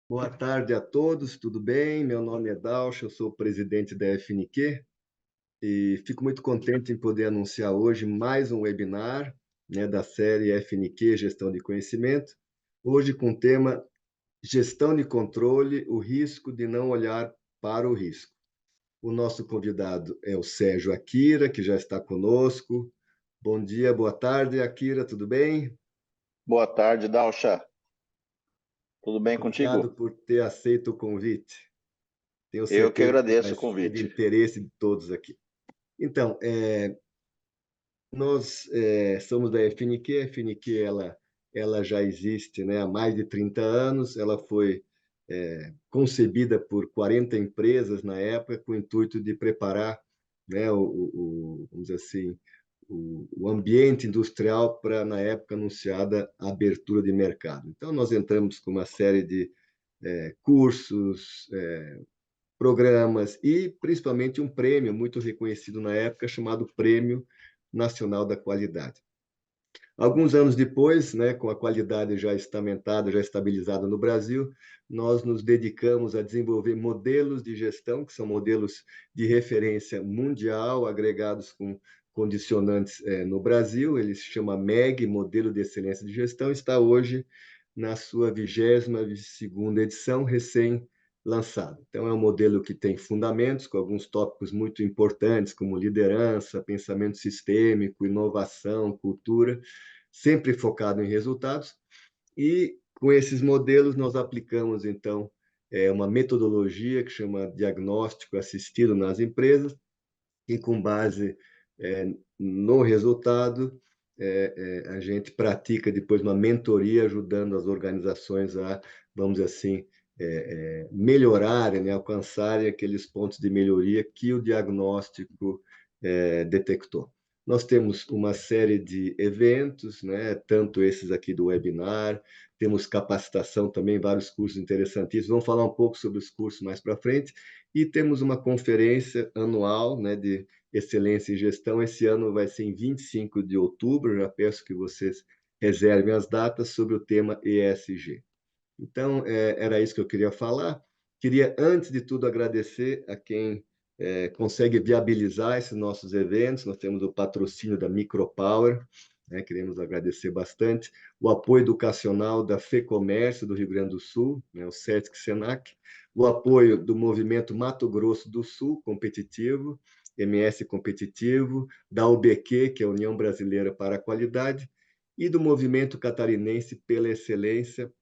Boa tarde a todos, tudo bem? Meu nome é Dalcio, eu sou o presidente da FNQ e fico muito contente em poder anunciar hoje mais um webinar, né, da série FNQ Gestão de Conhecimento, hoje com o tema Gestão de Controle, o risco de não olhar para o risco. O nosso convidado é o Sérgio Akira, que já está conosco. Bom dia, boa tarde, Akira, tudo bem? Boa tarde, Dalcha. Tudo bem Obrigado contigo? por ter aceito o convite. Tenho Eu que certeza que agradeço vai o ser de convite. interesse de todos aqui. Então, nós somos da FNQ. A FNQ ela já existe, né, há mais de 30 anos. Ela foi concebida por 40 empresas na época, com o intuito de preparar, né, vamos dizer assim, o ambiente industrial para, na época, anunciada a abertura de mercado. Então, nós entramos com uma série de cursos, programas e, principalmente, um prêmio muito reconhecido na época, chamado Prêmio Nacional da Qualidade. Alguns anos depois, né, com a qualidade já estamentada, já estabilizada no Brasil, nós nos dedicamos a desenvolver modelos de gestão, que são modelos de referência mundial, agregados com condicionantes no Brasil. Ele se chama MEG, Modelo de Excelência de Gestão, está hoje na sua 22ª edição, recém-lançado. Então, é um modelo que tem fundamentos, com alguns tópicos muito importantes, como liderança, pensamento sistêmico, inovação, cultura, sempre focado em resultados. E com esses modelos nós aplicamos, então, uma metodologia que chama diagnóstico assistido nas empresas, e com base no resultado, a gente pratica depois uma mentoria ajudando as organizações a, vamos dizer assim, melhorarem, né, alcançarem aqueles pontos de melhoria que o diagnóstico detectou. Nós temos uma série de eventos, né, tanto esses aqui do webinar, temos capacitação também, vários cursos interessantíssimos. Vamos falar um pouco sobre os cursos mais para frente. E temos uma conferência anual, né, de excelência em gestão. Esse ano vai ser em 25 de outubro. Já peço que vocês reservem as datas sobre o tema ESG. Então, era isso que eu queria falar. Queria, antes de tudo, agradecer a quem consegue viabilizar esses nossos eventos. Nós temos o patrocínio da Micropower, né? Queremos agradecer bastante. O apoio educacional da FEComércio do Rio Grande do Sul, né? O SETC Senac. O apoio do Movimento Mato Grosso do Sul Competitivo, MS Competitivo, da UBQ, que é a União Brasileira para a Qualidade, e do Movimento Catarinense pela Excelência,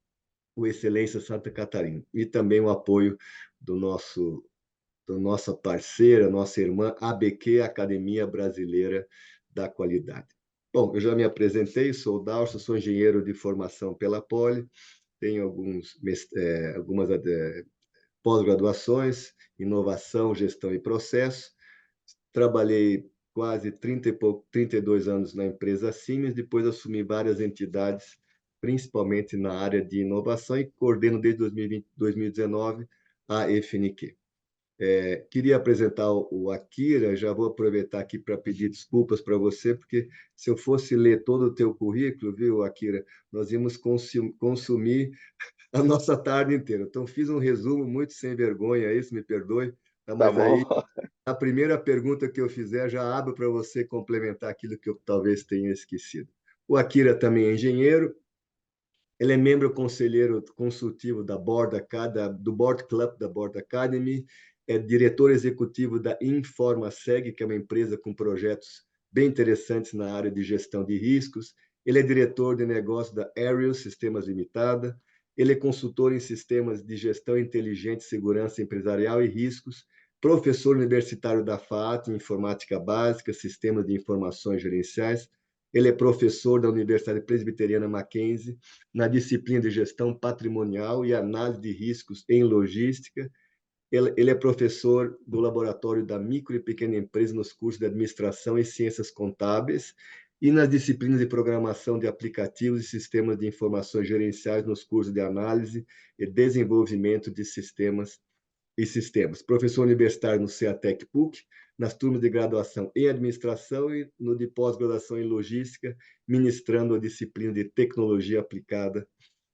o Excelência Santa Catarina, e também o apoio da nossa parceira, nossa irmã ABQ, Academia Brasileira da Qualidade. Bom, eu já me apresentei, sou o Dalcio, sou engenheiro de formação pela Poli, tenho algumas pós-graduações, inovação, gestão e processo. Trabalhei quase 32 anos na empresa Siemens, depois assumi várias entidades, principalmente na área de inovação, e coordeno desde 2019 a FNQ. Queria apresentar o Akira, já vou aproveitar aqui para pedir desculpas para você, porque se eu fosse ler todo o teu currículo, viu, Akira, nós íamos consumir a nossa tarde inteira. Então, fiz um resumo muito sem vergonha aí, se me perdoe, tá? Tá Mas bom? aí a primeira pergunta que eu fizer já abro para você complementar aquilo que eu talvez tenha esquecido. O Akira também é engenheiro, ele é membro conselheiro consultivo do Board Club da Board Academy, é diretor executivo da InformaSeg, que é uma empresa com projetos bem interessantes na área de gestão de riscos. Ele é diretor de negócio da Aerial Sistemas Limitada. Ele é consultor em sistemas de gestão inteligente, segurança empresarial e riscos, professor universitário da FAAT em informática básica, sistemas de informações gerenciais. Ele é professor da Universidade Presbiteriana Mackenzie na disciplina de gestão patrimonial e análise de riscos em logística. Ele é professor do laboratório da micro e pequena empresa nos cursos de administração e ciências contábeis e nas disciplinas de programação de aplicativos e sistemas de informações gerenciais nos cursos de análise e desenvolvimento de sistemas e sistemas. Professor universitário no CEATEC PUC, nas turmas de graduação em administração e no de pós-graduação em logística, ministrando a disciplina de tecnologia aplicada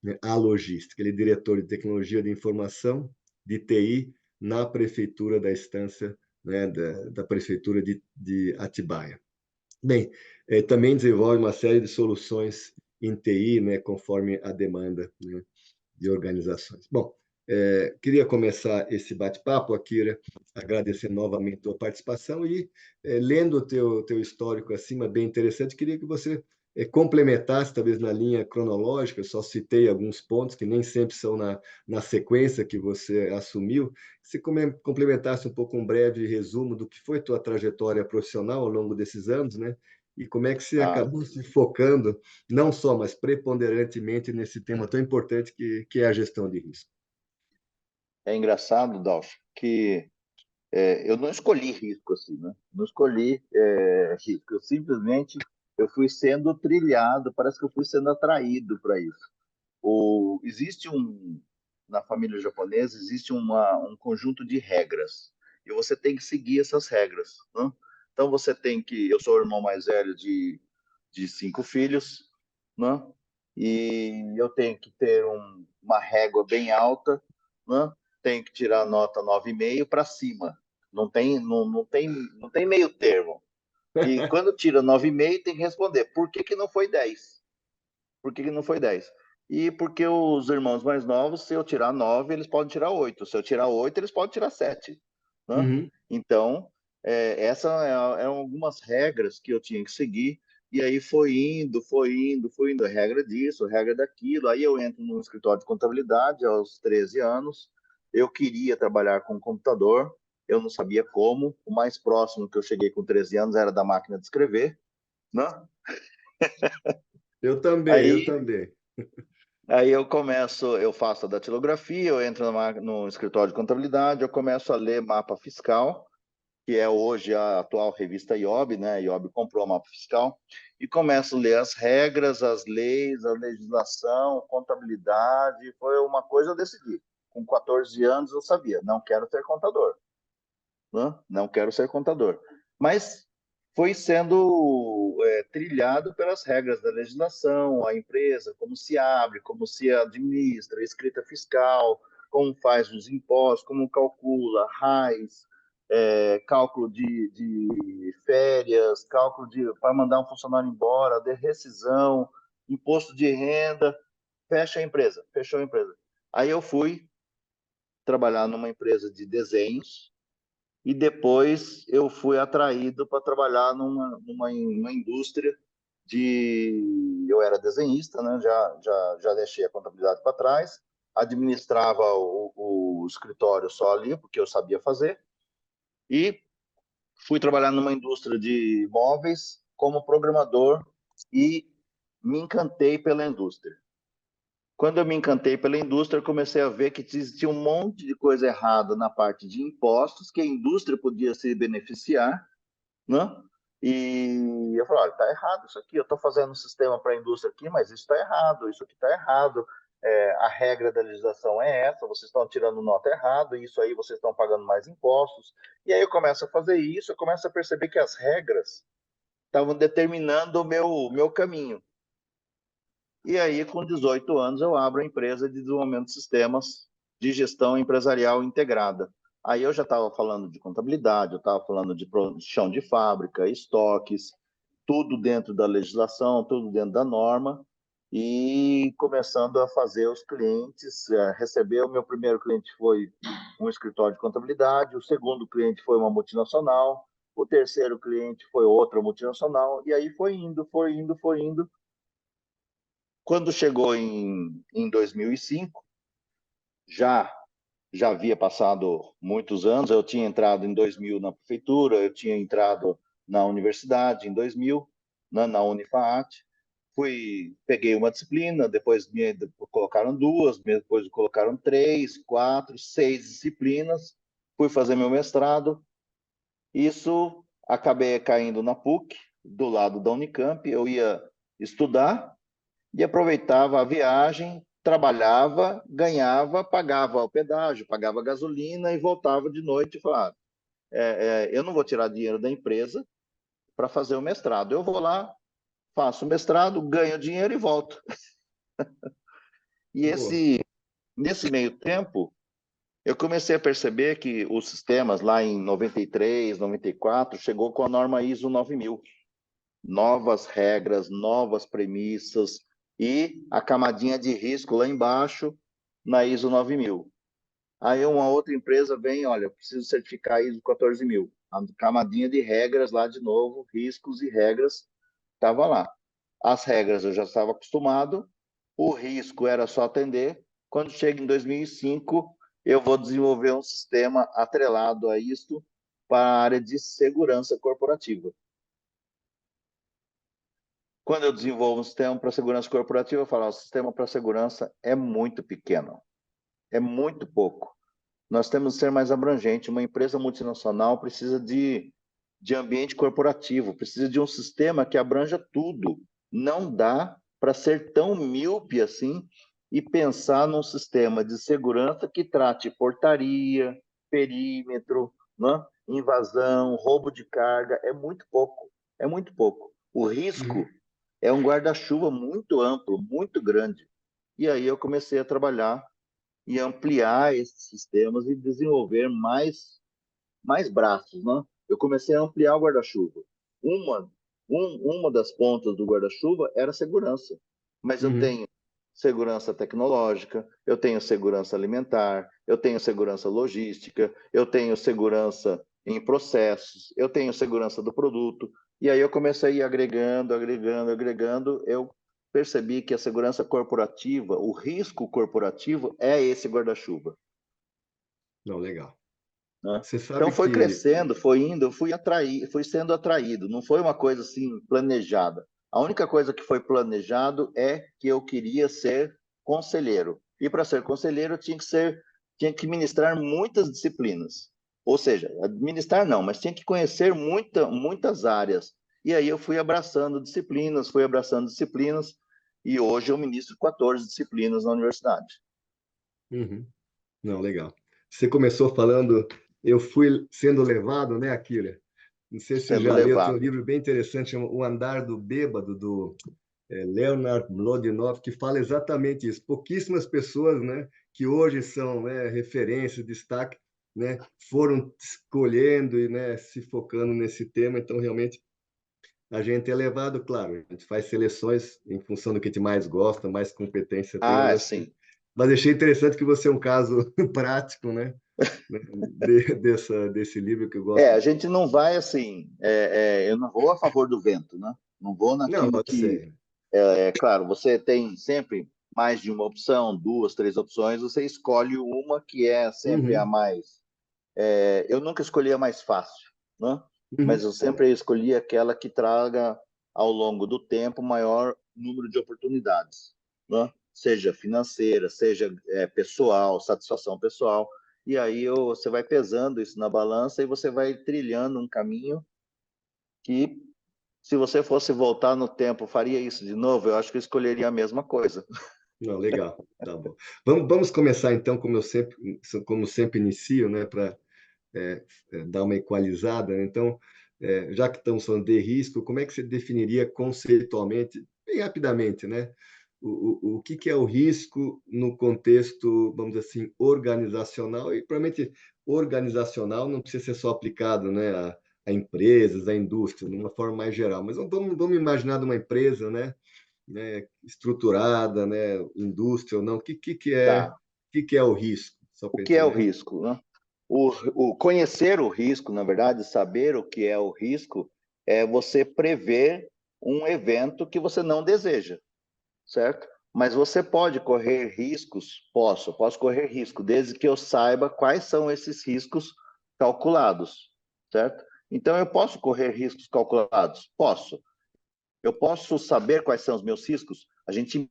né, a logística. Ele é diretor de tecnologia de informação, de TI, na prefeitura da Estância, né, da prefeitura de Atibaia. Bem, também desenvolve uma série de soluções em TI, né, conforme a demanda, né, de organizações. Bom, queria começar esse bate-papo, Akira, agradecendo novamente a tua participação e, lendo o teu histórico acima, bem interessante, queria que você complementasse, talvez na linha cronológica, só citei alguns pontos que nem sempre são na sequência que você assumiu, se complementasse um pouco um breve resumo do que foi tua trajetória profissional ao longo desses anos, né? E como é que você Ah, acabou se focando não só, mas preponderantemente nesse tema tão importante que é a gestão de risco. é engraçado, Dalf, que eu não escolhi risco assim, né? Não escolhi risco. Eu simplesmente eu fui sendo trilhado, parece que eu fui sendo atraído para isso. Existe na família japonesa, existe um conjunto de regras e você tem que seguir essas regras, né? Então você tem que, eu sou o irmão mais velho de 5 filhos, né? E eu tenho que ter uma régua bem alta, né? Tenho que tirar nota 9,5 para cima. Não tem meio termo. E quando tira 9,5, tem que responder por que que não foi 10? Por que que não foi 10? E porque os irmãos mais novos, se eu tirar 9, eles podem tirar 8. Se eu tirar 8, eles podem tirar 7. Né? Uhum. Então, essas eram algumas regras que eu tinha que seguir. E aí foi indo, a regra disso, a regra daquilo. Aí eu entro no escritório de contabilidade aos 13 anos. Eu queria trabalhar com computador, eu não sabia como. O mais próximo que eu cheguei com 13 anos era da máquina de escrever. Né? Eu também, eu Aí também. Aí eu faço a datilografia, eu entro no escritório de contabilidade, eu começo a ler mapa fiscal, que é hoje a atual revista IOB, né? A IOB comprou o mapa fiscal, e começo a ler as regras, as leis, a legislação, contabilidade. Foi uma coisa eu decidi. Com 14 anos eu sabia, não quero ser contador, né? Não quero ser contador. Mas foi sendo trilhado pelas regras da legislação, a empresa, como se abre, como se administra, escrita fiscal, como faz os impostos, como calcula, RAIs, cálculo de férias, cálculo para mandar um funcionário embora, de rescisão, imposto de renda, fecha a empresa, fechou a empresa. Aí eu fui trabalhar numa empresa de desenhos, e depois eu fui atraído para trabalhar numa indústria de... Eu era desenhista, né? Já deixei a contabilidade para trás, administrava o escritório só ali, porque eu sabia fazer, e fui trabalhar numa indústria de móveis como programador e me encantei pela indústria. Quando eu me encantei pela indústria, eu comecei a ver que existia um monte de coisa errada na parte de impostos, que a indústria podia se beneficiar, né? E eu falei, olha, está errado isso aqui, eu estou fazendo um sistema para a indústria aqui, mas isso está errado, isso aqui está errado, a regra da legislação é essa, vocês estão tirando nota errado, isso aí vocês estão pagando mais impostos. E aí eu começo a fazer isso, eu começo a perceber que as regras estavam determinando o meu caminho. E aí, com 18 anos, eu abro a empresa de desenvolvimento de sistemas de gestão empresarial integrada. Aí eu já estava falando de contabilidade, eu estava falando de chão de fábrica, estoques, tudo dentro da legislação, tudo dentro da norma, e começando a fazer os clientes, receber. O meu primeiro cliente foi um escritório de contabilidade, o segundo cliente foi uma multinacional, o terceiro cliente foi outra multinacional, e aí foi indo, foi indo, foi indo. Quando chegou em 2005, já já havia passado muitos anos. Eu tinha entrado em 2000 na prefeitura, eu tinha entrado na universidade em 2000, na Unifaat. Peguei uma disciplina, depois me colocaram duas, depois colocaram 3, 4, 6 disciplinas. Fui fazer meu mestrado. Isso, acabei caindo na PUC, do lado da Unicamp. Eu ia estudar e aproveitava a viagem, trabalhava, ganhava, pagava o pedágio, pagava gasolina e voltava de noite e falava, eu não vou tirar dinheiro da empresa para fazer o mestrado. Eu vou lá, faço o mestrado, ganho dinheiro e volto. E Boa. nesse meio tempo, eu comecei a perceber que os sistemas lá em 93, 94, chegou com a norma ISO 9000. Novas regras, novas premissas e a camadinha de risco lá embaixo na ISO 9000. Aí uma outra empresa vem, olha, eu preciso certificar ISO 14000. A camadinha de regras lá de novo, riscos e regras, estava lá. As regras eu já estava acostumado, o risco era só atender. Quando chega em 2005, eu vou desenvolver um sistema atrelado a isto para a área de segurança corporativa. Quando eu desenvolvo um sistema para segurança corporativa, eu falo, o sistema para segurança é muito pequeno, é muito pouco. Nós temos que ser mais abrangente. Uma empresa multinacional precisa de ambiente corporativo, precisa de um sistema que abranja tudo. Não dá para ser tão míope assim e pensar num sistema de segurança que trate portaria, perímetro, né? Invasão, roubo de carga. É muito pouco. É muito pouco. O risco Uhum. é um guarda-chuva muito amplo, muito grande. E aí eu comecei a trabalhar e ampliar esses sistemas e desenvolver mais braços, né? Eu comecei a ampliar o guarda-chuva. Uma, uma das pontas do guarda-chuva era a segurança, mas eu Uhum. tenho segurança tecnológica, eu tenho segurança alimentar, eu tenho segurança logística, eu tenho segurança em processos, eu tenho segurança do produto. E aí eu comecei a ir agregando, agregando, agregando. Eu percebi que a segurança corporativa, o risco corporativo é esse guarda-chuva, Não, legal. né? Você Então sabe foi que crescendo, foi indo, eu fui sendo atraído, não foi uma coisa assim planejada. A única coisa que foi planejado é que eu queria ser conselheiro. E para ser conselheiro eu tinha que ministrar muitas disciplinas. Ou seja, administrar não, mas tinha que conhecer muitas áreas. E aí eu fui abraçando disciplinas, e hoje eu ministro 14 disciplinas na universidade. Uhum. Não, legal. Você começou falando, eu fui sendo levado, né, Akira? Não sei se você Sendo já leu, tem um levado. livro bem interessante, chama O Andar do Bêbado, do Leonard Mlodinow, que fala exatamente isso. Pouquíssimas pessoas, né, que hoje são, né, referência, destaque, né, foram escolhendo e, né, se focando nesse tema. Então, realmente, a gente é levado, claro, a gente faz seleções em função do que a gente mais gosta, mais competência tem, Ah, sim. mas achei interessante que você é um caso prático, né, desse livro que eu É, gosto. a gente não vai assim, eu não vou a favor do vento, né? Não vou Não, naquilo eu que, sei. claro, você tem sempre mais de uma opção, duas, três opções, você escolhe uma que é sempre a Uhum, mais. Eu nunca escolhi a mais fácil, né? Mas uhum, eu sempre escolhi aquela que traga ao longo do tempo maior número de oportunidades, né? Seja financeira, seja pessoal, satisfação pessoal. E aí você vai pesando isso na balança e você vai trilhando um caminho que, se você fosse voltar no tempo, faria isso de novo? Eu acho que eu escolheria a mesma coisa. não, legal, tá bom. Vamos começar então, como sempre inicio, né, para dar uma equalizada, né? Então, já que estamos falando de risco, como é que você definiria conceitualmente, bem rapidamente, né? O que que é o risco no contexto, vamos dizer assim, organizacional? E, provavelmente, organizacional não precisa ser só aplicado, né, a empresas, a indústria, de uma forma mais geral. Mas vamos imaginar de uma empresa, né, estruturada, né, indústria ou não. Tá. Que é o risco? Só O para a que gente, é o né? risco, né? O conhecer o risco, na verdade, saber o que é o risco, é você prever um evento que você não deseja, certo? Mas você pode correr riscos? Posso correr risco, desde que eu saiba quais são esses riscos calculados, certo? Então, eu posso correr riscos calculados? Posso. Eu posso saber quais são os meus riscos? A gente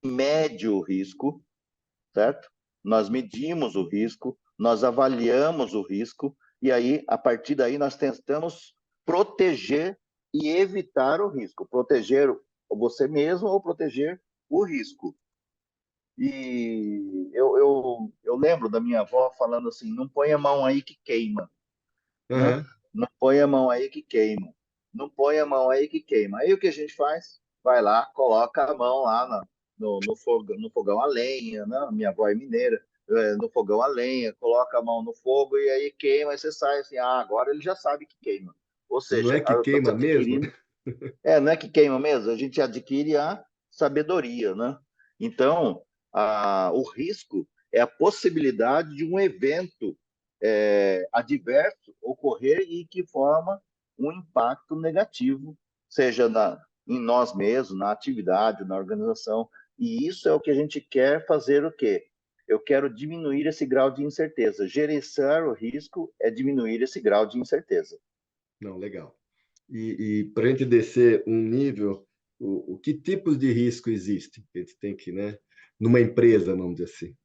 mede o risco, certo? Nós medimos o risco, nós avaliamos o risco, e aí, a partir daí, nós tentamos proteger e evitar o risco. Proteger você mesmo ou proteger o risco. E eu lembro da minha avó falando assim: não põe a mão aí que queima, né? Aham. Não põe a mão aí que queima. Não põe a mão aí que queima. Aí o que a gente faz? Vai lá, coloca a mão lá no fogão a lenha, né? Minha avó é mineira, no fogão a lenha, coloca a mão no fogo e aí queima, e você sai assim, agora ele já sabe que queima. Ou Não seja, é que eu estou queima mesmo? adquirindo, não é que queima mesmo, a gente adquire a sabedoria, né? Então, o risco é a possibilidade de um evento adverso ocorrer e que forma um impacto negativo, seja em nós mesmos, na atividade, na organização. E isso é o que a gente quer fazer o quê? Eu quero diminuir esse grau de incerteza. Gerenciar o risco é diminuir esse grau de incerteza. Não, legal. E para a gente descer um nível, que tipos de risco existem? A gente tem que, né? Numa empresa, vamos dizer assim.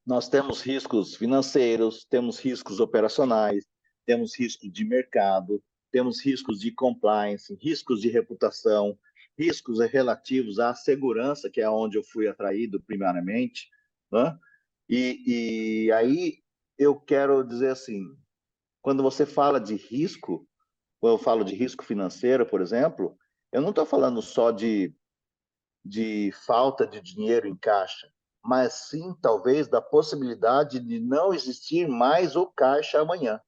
Nós temos riscos financeiros, temos riscos operacionais, temos riscos de mercado, temos riscos de compliance, riscos de reputação, riscos relativos à segurança, que é onde eu fui atraído primariamente, né? E aí eu quero dizer assim, quando você fala de risco, quando eu falo de risco financeiro, por exemplo, eu não estou falando só de falta de dinheiro em caixa, mas sim, talvez, da possibilidade de não existir mais o caixa amanhã.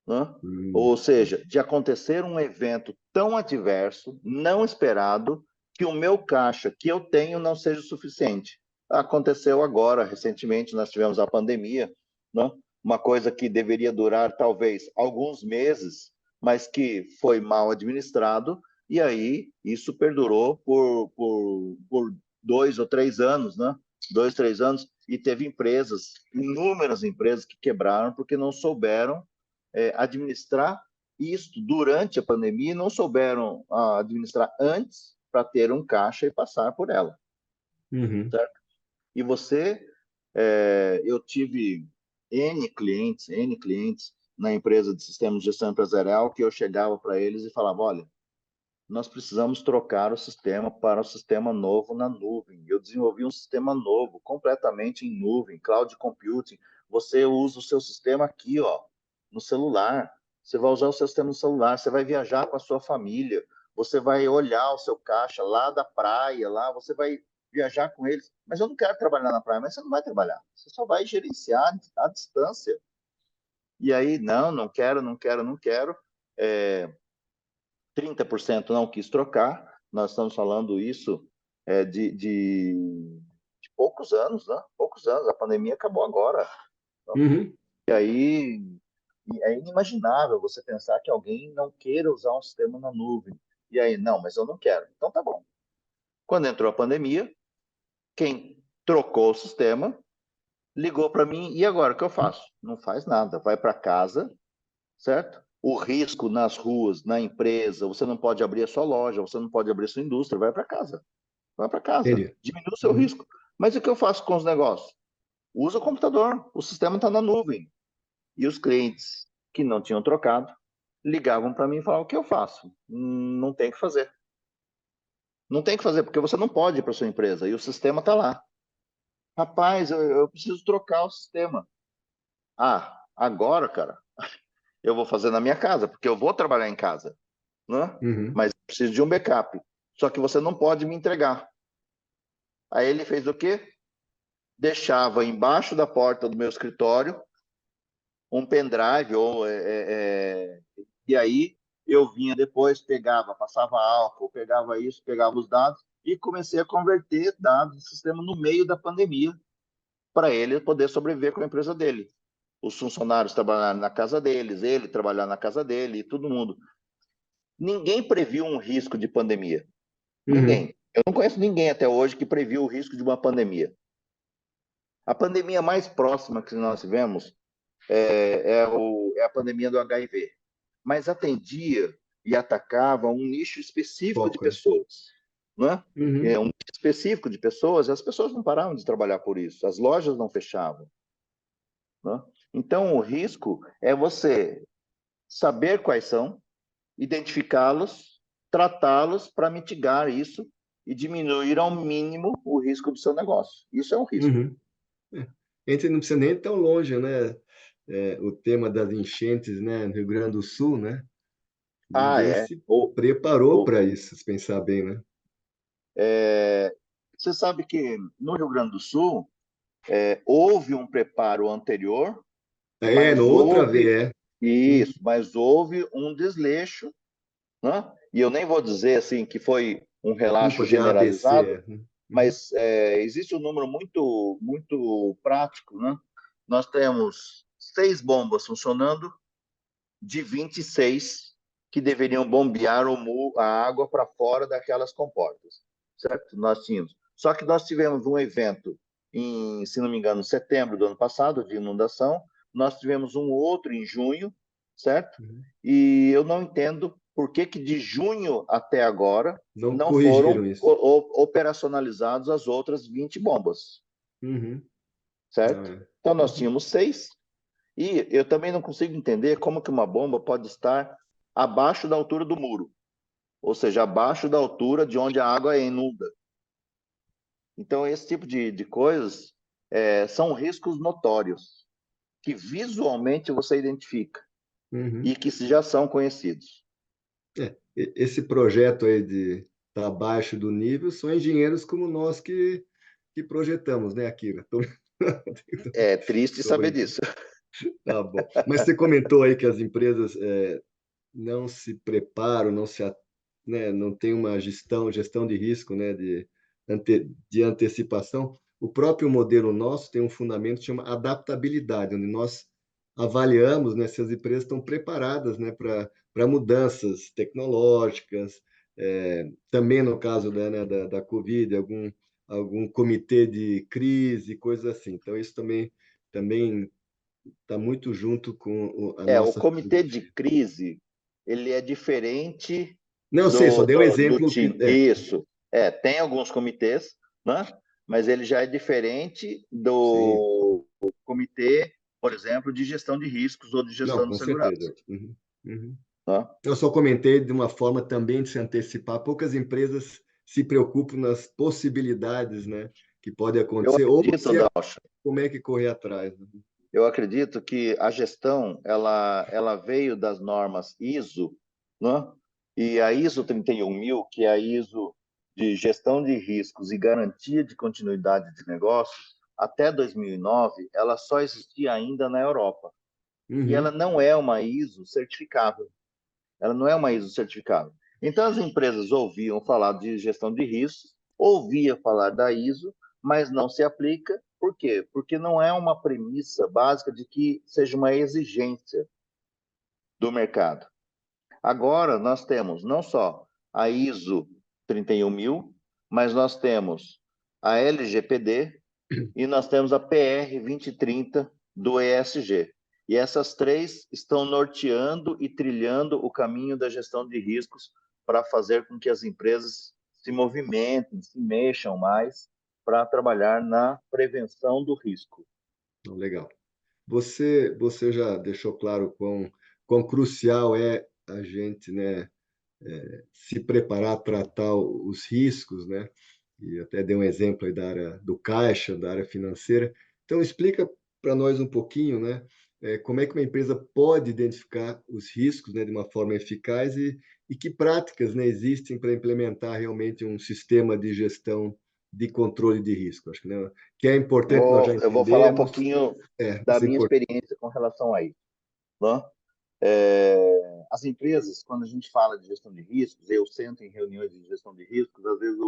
Né? Ou seja, de acontecer um evento tão adverso, não esperado, que o meu caixa que eu tenho não seja o suficiente. Aconteceu agora, recentemente, nós tivemos a pandemia, né? Uma coisa que deveria durar talvez alguns meses, mas que foi mal administrado, e aí isso perdurou por 2 ou 3 anos, né? 2, 3 anos, e teve empresas, inúmeras empresas que quebraram porque não souberam administrar isso durante a pandemia e não souberam administrar antes para ter um caixa e passar por ela. Uhum. Certo? E você, eu tive N clientes na empresa de sistemas de gestão empresarial que eu chegava para eles e falava, olha, nós precisamos trocar o sistema para o sistema novo na nuvem. Eu desenvolvi um sistema novo, completamente em nuvem, cloud computing. Você usa o seu sistema aqui, ó, no celular. Você vai usar o seu sistema no celular, você vai viajar com a sua família, você vai olhar o seu caixa lá da praia, lá, você vai viajar com eles. Mas eu não quero trabalhar na praia, mas você não vai trabalhar. Você só vai gerenciar à distância. E aí, não quero, não quero, não quero. 30% não quis trocar. Nós estamos falando isso de poucos anos, né? Poucos anos. A pandemia acabou agora. Uhum. E aí é inimaginável você pensar que alguém não queira usar um sistema na nuvem. E aí, não, mas eu não quero. Então tá bom. Quando entrou a pandemia, quem trocou o sistema ligou para mim, e agora o que eu faço? Não faz nada, vai para casa, certo? O risco nas ruas, na empresa, você não pode abrir a sua loja, você não pode abrir a sua indústria, vai para casa. Vai para casa, Entendi. diminui o seu Uhum. risco. Mas o que eu faço com os negócios? Usa o computador, o sistema está na nuvem. E os clientes que não tinham trocado ligavam para mim e falavam: o que eu faço? Não tem o que fazer. Não tem o que fazer, porque você não pode ir para sua empresa e o sistema está lá. Rapaz, eu preciso trocar o sistema. Agora, cara, eu vou fazer na minha casa, porque eu vou trabalhar em casa, né? Uhum. Mas eu preciso de um backup. Só que você não pode me entregar. Aí ele fez o quê? Deixava embaixo da porta do meu escritório um pendrive, e aí eu vinha depois, pegava, passava álcool, pegava isso, pegava os dados e comecei a converter dados do sistema no meio da pandemia para ele poder sobreviver com a empresa dele. Os funcionários trabalharam na casa deles, ele trabalhar na casa dele, e todo mundo. Ninguém previu um risco de pandemia. Uhum. Ninguém. Eu não conheço ninguém até hoje que previu o risco de uma pandemia. A pandemia mais próxima que nós tivemos é a pandemia do HIV, mas atendia e atacava um nicho específico de Foco, é. pessoas, né? Uhum. Um nicho específico de pessoas, e as pessoas não paravam de trabalhar por isso, as lojas não fechavam, né? Então, o risco é você saber quais são, identificá-los, tratá-los para mitigar isso e diminuir ao mínimo o risco do seu negócio. Isso é um risco. Uhum. É. A gente não precisa nem ir tão longe, né? O tema das enchentes, né, no Rio Grande do Sul, né? Ah, Ninguém é. se Ou, preparou ou para isso, se pensar bem, né? Você sabe que no Rio Grande do Sul houve um preparo anterior, No mas outra vez, houve Uhum. isso, mas houve um desleixo, né? E eu nem vou dizer assim que foi um relaxo Culpa de ABC. generalizado, Uhum. mas existe um número muito prático, né? Nós temos 6 bombas funcionando de 26 que deveriam bombear a água para fora daquelas comportas, certo? Nós tínhamos. Só que nós tivemos um evento em, se não me engano, setembro do ano passado, de inundação. Nós tivemos um outro em junho, certo? Uhum. E eu não entendo por que de junho até agora Não não foram corrigiram isso. operacionalizados as outras 20 bombas, Uhum. Não, certo? é. Então nós Uhum. tínhamos 6, e eu também não consigo entender como que uma bomba pode estar abaixo da altura do muro, ou seja, abaixo da altura de onde a água inunda. Então, esse tipo de coisas são riscos notórios, que visualmente você identifica Uhum. e que já são conhecidos. Esse projeto aí de estar abaixo do nível são engenheiros como nós que projetamos, né, Akira? É triste Tô saber brincando. disso. Tá bom. Mas você comentou aí que as empresas não se preparam, né, não tem uma gestão de risco, né, de antecipação. O próprio modelo nosso tem um fundamento que chama adaptabilidade, onde nós avaliamos, né, se as empresas estão preparadas, né, para mudanças tecnológicas, também no caso da Covid, algum comitê de crise, coisas assim. Então, isso também está muito junto com a O nossa comitê de filosofia. crise, ele é diferente Não, eu sei, só do, dei um do, do exemplo que time. Isso. Tem alguns comitês, né? Mas ele já é diferente sim, do comitê, por exemplo, de gestão de riscos ou de não, gestão de com segurança. certeza. Uhum, uhum. Né? Eu só comentei de uma forma também de se antecipar. Poucas empresas se preocupam nas possibilidades, né, que podem Eu acontecer, ou acredito, se Dalcha, como é que correr atrás, né? eu acredito que a gestão ela veio das normas ISO, né? E a ISO 31000, que é a ISO de gestão de riscos e garantia de continuidade de negócios, até 2009, ela só existia ainda na Europa. E ela Uhum, não é uma ISO certificável. Ela não é uma ISO certificável. Então, as empresas ouviam falar de gestão de riscos, ouvia falar da ISO, mas não se aplica. Por quê? Porque não é uma premissa básica de que seja uma exigência do mercado. Agora, nós temos não só a ISO 31000, mas nós temos a LGPD e nós temos a PR 2030 do ESG. E essas três estão norteando e trilhando o caminho da gestão de riscos para fazer com que as empresas se movimentem, se mexam mais para trabalhar na prevenção do risco. então, legal. Você já deixou claro quão crucial é a gente, né, se preparar, tratar os riscos, né? E até dei um exemplo aí da área do caixa, da área financeira. Então, explica para nós um pouquinho, né? Como é que uma empresa pode identificar os riscos, né, de uma forma eficaz e que práticas, né, existem para implementar realmente um sistema de gestão de controle de risco. Acho que, né, que é importante nós já Eu vou falar um entendemos, pouquinho da mas é minha importante. experiência com relação a isso. Né? As empresas, quando a gente fala de gestão de riscos, eu sento em reuniões de gestão de riscos, às vezes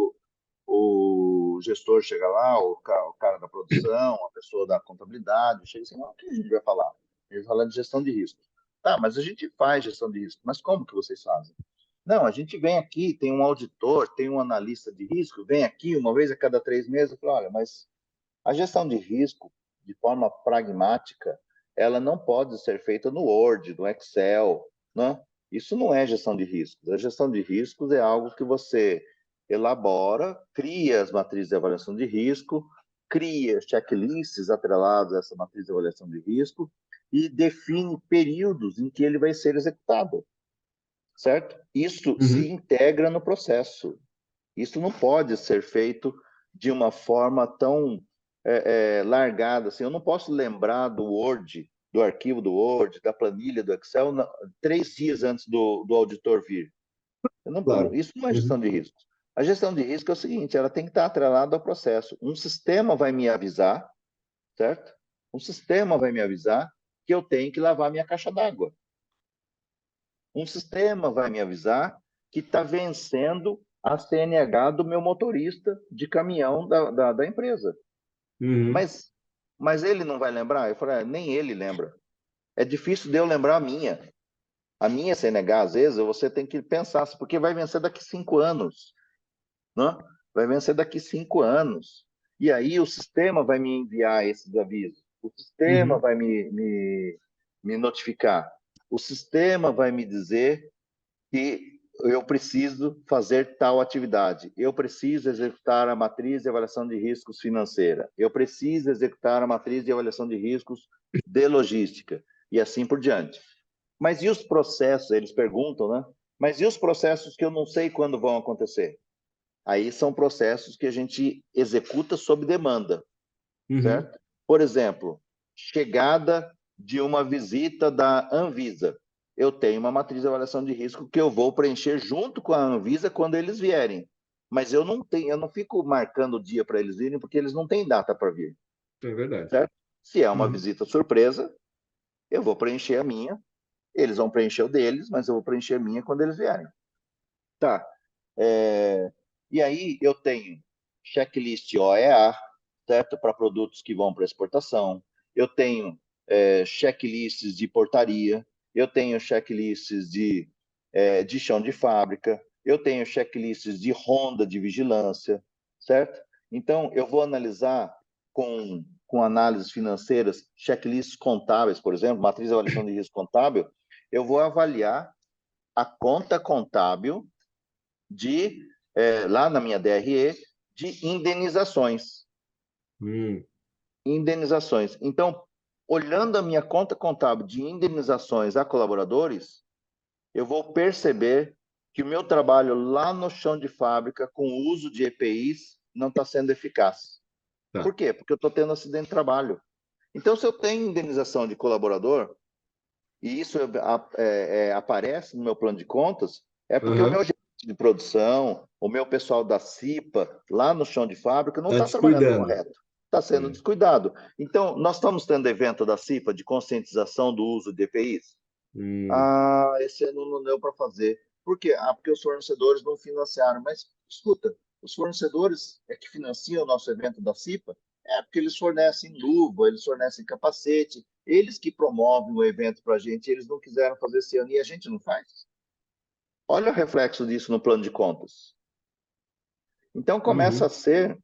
o gestor chega lá, o cara da produção, a pessoa da contabilidade, chega assim, o que a gente vai falar? Ele vai falar de gestão de riscos. Tá, mas a gente faz gestão de risco. Mas como que vocês fazem? Não, a gente vem aqui, tem um auditor, tem um analista de risco, vem aqui uma vez a cada 3 meses e fala, olha, mas a gestão de risco, de forma pragmática, ela não pode ser feita no Word, no Excel, né? Isso não é gestão de riscos. A gestão de riscos é algo que você elabora, cria as matrizes de avaliação de risco, cria checklists atrelados a essa matriz de avaliação de risco e define períodos em que ele vai ser executado, certo? Isso se Uhum, integra no processo. Isso não pode ser feito de uma forma tão largada. Assim, eu não posso lembrar do Word, do arquivo do Word, da planilha do Excel, 3 dias antes do auditor vir. claro. Isso não é gestão Uhum, de risco. A gestão de risco é o seguinte, ela tem que estar atrelada ao processo. Um sistema vai me avisar, certo? Um sistema vai me avisar que eu tenho que lavar minha caixa d'água. Um sistema vai me avisar que está vencendo a CNH do meu motorista de caminhão da empresa. Uhum. Mas ele não vai lembrar? Eu falei, nem ele lembra. É difícil de eu lembrar a minha. A minha CNH, às vezes, você tem que pensar, porque vai vencer daqui 5 anos. Né? Vai vencer daqui 5 anos. E aí o sistema vai me enviar esses avisos. O sistema Uhum. vai me notificar. O sistema vai me dizer que eu preciso fazer tal atividade. Eu preciso executar a matriz de avaliação de riscos financeira. Eu preciso executar a matriz de avaliação de riscos de logística. E assim por diante. Mas e os processos? Eles perguntam, né? Mas e os processos que eu não sei quando vão acontecer? Aí são processos que a gente executa sob demanda, Uhum. certo? Por exemplo, chegada de uma visita da Anvisa. Eu tenho uma matriz de avaliação de risco que eu vou preencher junto com a Anvisa quando eles vierem. Mas eu não fico marcando o dia para eles virem, porque eles não têm data para vir, É verdade. certo? Se é uma Uhum. visita surpresa, eu vou preencher a minha, eles vão preencher o deles, mas eu vou preencher a minha quando eles vierem. Tá. E aí eu tenho checklist OEA, certo? Para produtos que vão para exportação. Eu tenho checklists de portaria. Eu tenho checklists de chão de fábrica. Eu tenho checklists de ronda de vigilância, certo? Então, eu vou analisar com análises financeiras, checklists contábeis, por exemplo, matriz de avaliação de risco contábil, eu vou avaliar a conta contábil lá na minha DRE, de indenizações. Hum. Indenizações. Então, olhando a minha conta contábil de indenizações a colaboradores, eu vou perceber que o meu trabalho lá no chão de fábrica, com o uso de EPIs, não está sendo eficaz. Tá. Por quê? Porque eu estou tendo acidente de trabalho. Então, se eu tenho indenização de colaborador, e isso aparece no meu plano de contas, é porque o Aham. meu gerente de produção, o meu pessoal da CIPA, lá no chão de fábrica, não Tá está trabalhando descuidando. correto, está sendo É. descuidado. Então, nós estamos tendo evento da CIPA de conscientização do uso de EPIs? Hum. Ah, esse ano não deu para fazer. Por quê? Ah, porque os fornecedores não financiaram. Mas, escuta, os fornecedores é que financiam o nosso evento da CIPA, é porque eles fornecem luva, eles fornecem capacete, eles que promovem o evento para a gente, eles não quiseram fazer esse ano e a gente não faz. Olha o reflexo disso no plano de contas. Então, começa a Uhum. ser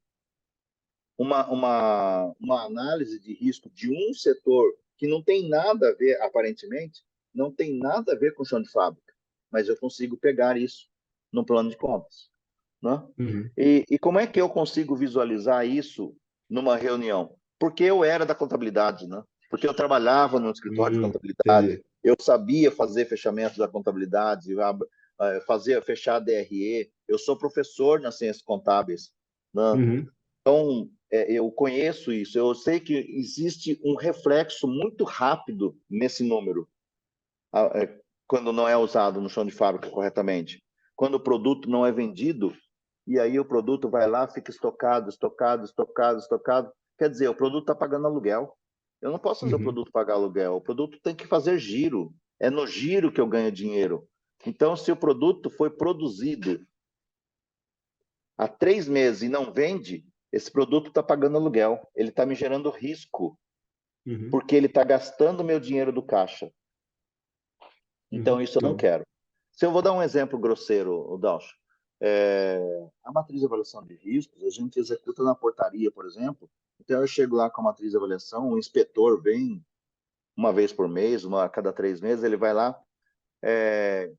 uma análise de risco de um setor que não tem nada a ver, aparentemente, não tem nada a ver com chão de fábrica, mas eu consigo pegar isso no plano de contas. Né? Uhum. E como é que eu consigo visualizar isso numa reunião? Porque eu era da contabilidade, né? Porque eu trabalhava no escritório de contabilidade, Entendi. eu sabia fazer fechamento da contabilidade, fechar a DRE, eu sou professor nas ciências contábeis, né? Uhum. Então, eu conheço isso, eu sei que existe um reflexo muito rápido nesse número, quando não é usado no chão de fábrica corretamente. Quando o produto não é vendido, e aí o produto vai lá, fica estocado, estocado, estocado, estocado. Quer dizer, o produto está pagando aluguel. Eu não posso fazer o Uhum. produto pagar aluguel, o produto tem que fazer giro. É no giro que eu ganho dinheiro. Então, se o produto foi produzido há 3 meses e não vende, esse produto está pagando aluguel. Ele está me gerando risco, Uhum. porque ele está gastando meu dinheiro do caixa. Então, Uhum. isso eu não Então, quero. Se eu vou dar um exemplo grosseiro, Dalcio, a matriz de avaliação de riscos, a gente executa na portaria, por exemplo. Então, eu chego lá com a matriz de avaliação, o inspetor vem uma vez por mês, a cada 3 meses, ele vai lá. É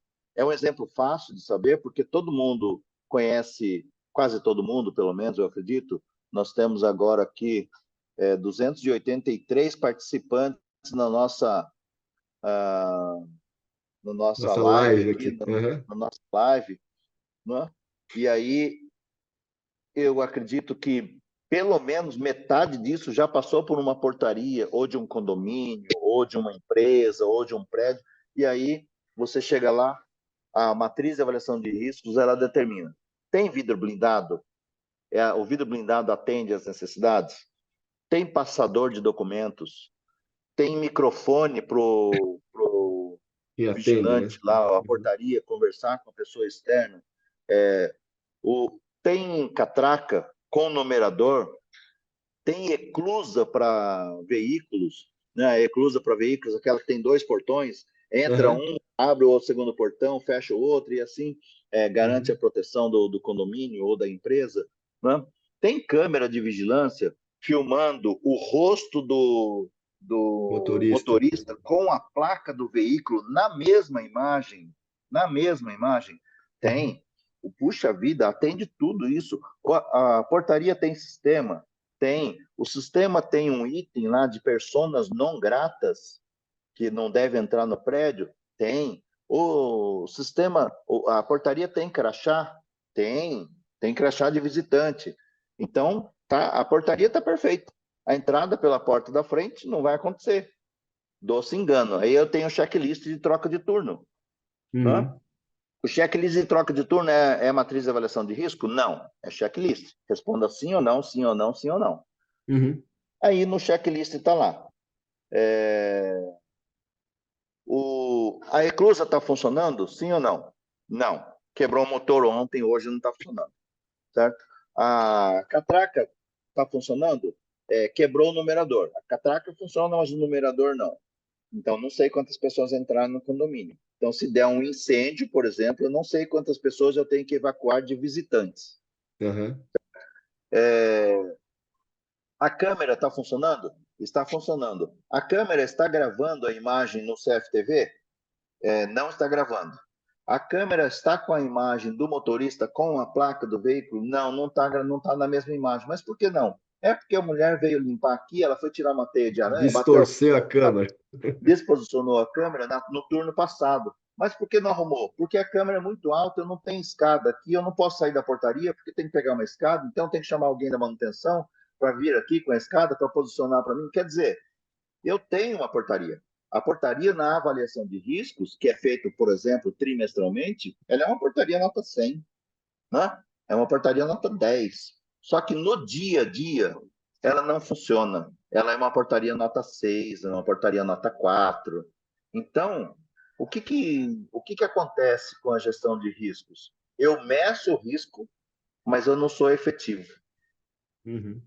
um exemplo fácil de saber, porque todo mundo conhece, quase todo mundo, pelo menos, eu acredito. Nós temos agora aqui 283 participantes na nossa, ah, na nossa nossa live live aqui, aqui. Uhum. na nossa live, né? E aí eu acredito que pelo menos metade disso já passou por uma portaria, ou de um condomínio, ou de uma empresa, ou de um prédio, e aí você chega lá, a matriz de avaliação de riscos, ela determina. Tem vidro blindado? O vidro blindado atende às necessidades? Tem passador de documentos? Tem microfone para o Quem atende, né? vigilante lá, a portaria, conversar com a pessoa externa? Tem catraca com numerador? Tem eclusa para veículos, né? Eclusa para veículos, aquela que tem 2 portões, entra Uhum. um, abre o segundo portão, fecha o outro, e assim garante a proteção do condomínio ou da empresa. Né? Tem câmera de vigilância filmando o rosto do Motorista. motorista com a placa do veículo na mesma imagem. Na mesma imagem. Uhum. Tem. Puxa vida, atende tudo isso. A portaria tem sistema? Tem. O sistema tem um item lá de personas não gratas que não deve entrar no prédio? Tem. O sistema, a portaria tem crachá? Tem. Tem crachá de visitante. Então, tá, a portaria está perfeita. A entrada pela porta da frente não vai acontecer. Doce engano. Aí eu tenho checklist de troca de turno. Né? Uhum. O checklist de troca de turno é matriz de avaliação de risco? Não. É checklist. Responda sim ou não, sim ou não, sim ou não. Uhum. Aí no checklist está lá. A eclusa está funcionando? Sim ou não? Não. Quebrou o motor ontem, hoje não está funcionando. Certo? A catraca está funcionando? Quebrou o numerador. A catraca funciona, mas o numerador não. Então, não sei quantas pessoas entraram no condomínio. Então, se der um incêndio, por exemplo, eu não sei quantas pessoas eu tenho que evacuar de visitantes. Uhum. A câmera está funcionando? Está funcionando. A câmera está gravando a imagem no CFTV? Não está gravando. A câmera está com a imagem do motorista com a placa do veículo? Não, não tá na mesma imagem. Mas por que não? É porque a mulher veio limpar aqui, ela foi tirar uma teia de aranha, bateu, Distorceu a câmera. desposicionou a câmera no turno passado. Mas por que não arrumou? Porque a câmera é muito alta, eu não tenho escada aqui, eu não posso sair da portaria porque tem que pegar uma escada, então tem que chamar alguém da manutenção para vir aqui com a escada para posicionar para mim. Quer dizer, eu tenho uma portaria. A portaria na avaliação de riscos, que é feito, por exemplo, trimestralmente, ela é uma portaria nota 100, né? É uma portaria nota 10. Só que no dia a dia, ela não funciona. Ela é uma portaria nota 6, é uma portaria nota 4. Então, o que acontece com a gestão de riscos? Eu meço o risco, mas eu não sou efetivo. Uhum.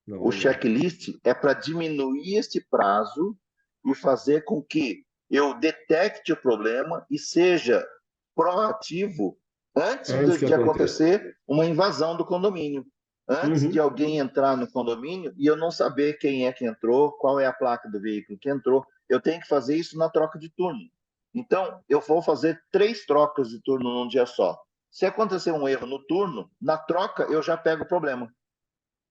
Não, O legal. checklist é para diminuir este prazo e fazer com que eu detecte o problema e seja proativo antes Antes que de aconteça. acontecer uma invasão do condomínio. Antes de Uhum. alguém entrar no condomínio e eu não saber quem é que entrou, qual é a placa do veículo que entrou, eu tenho que fazer isso na troca de turno. Então, eu vou fazer 3 trocas de turno num dia só. Se acontecer um erro no turno, na troca eu já pego o problema.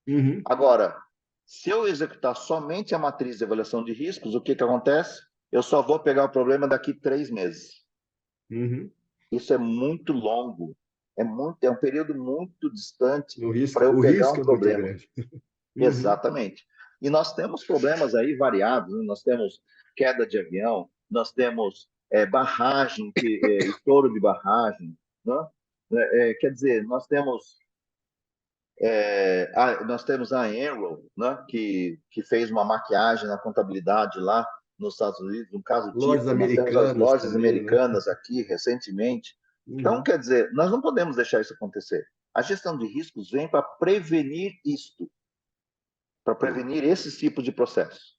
Uhum. Agora, se eu executar somente a matriz de avaliação de riscos, o que acontece? Eu só vou pegar o problema daqui 3 meses. Uhum. Isso é muito longo, é um período muito distante para eu O pegar risco um é muito problema. grande. Uhum. Exatamente. E nós temos problemas aí variados, né? Nós temos queda de avião, nós temos barragem, estouro de barragem, né? Quer dizer, nós temos a Enroll, né, que fez uma maquiagem na contabilidade lá nos Estados Unidos, um caso Lojas típico. Nós temos as americanas lojas também, né? americanas aqui recentemente. Então, Uhum. quer dizer, nós não podemos deixar isso acontecer. A gestão de riscos vem para prevenir isto, para Boa. prevenir esses tipos de processos,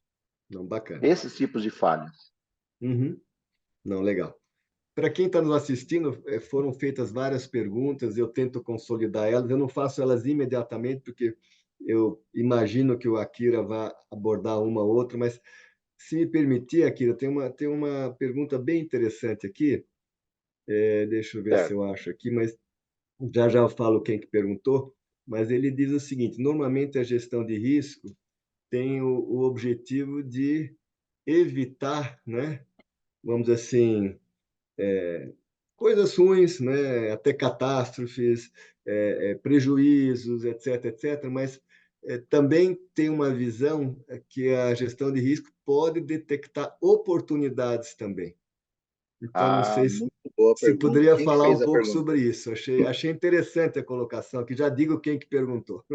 Não, bacana. esses tipos de falhas. Uhum. Não, legal. Para quem está nos assistindo, foram feitas várias perguntas, eu tento consolidar elas, eu não faço elas imediatamente, porque eu imagino que o Akira vai abordar uma ou outra, mas se me permitir, Akira, tem uma pergunta bem interessante aqui, deixa eu ver se Certo. eu acho aqui, mas já já eu falo quem que perguntou, mas ele diz o seguinte: normalmente a gestão de risco tem o objetivo de evitar, né, vamos dizer assim, coisas ruins, né, até catástrofes, prejuízos, etc, etc, mas também tem uma visão que a gestão de risco pode detectar oportunidades também. Então, não sei se Muito boa Você pergunta. poderia Quem que falar um fez a pouco pergunta? sobre isso? Achei interessante a colocação, que já digo quem que perguntou.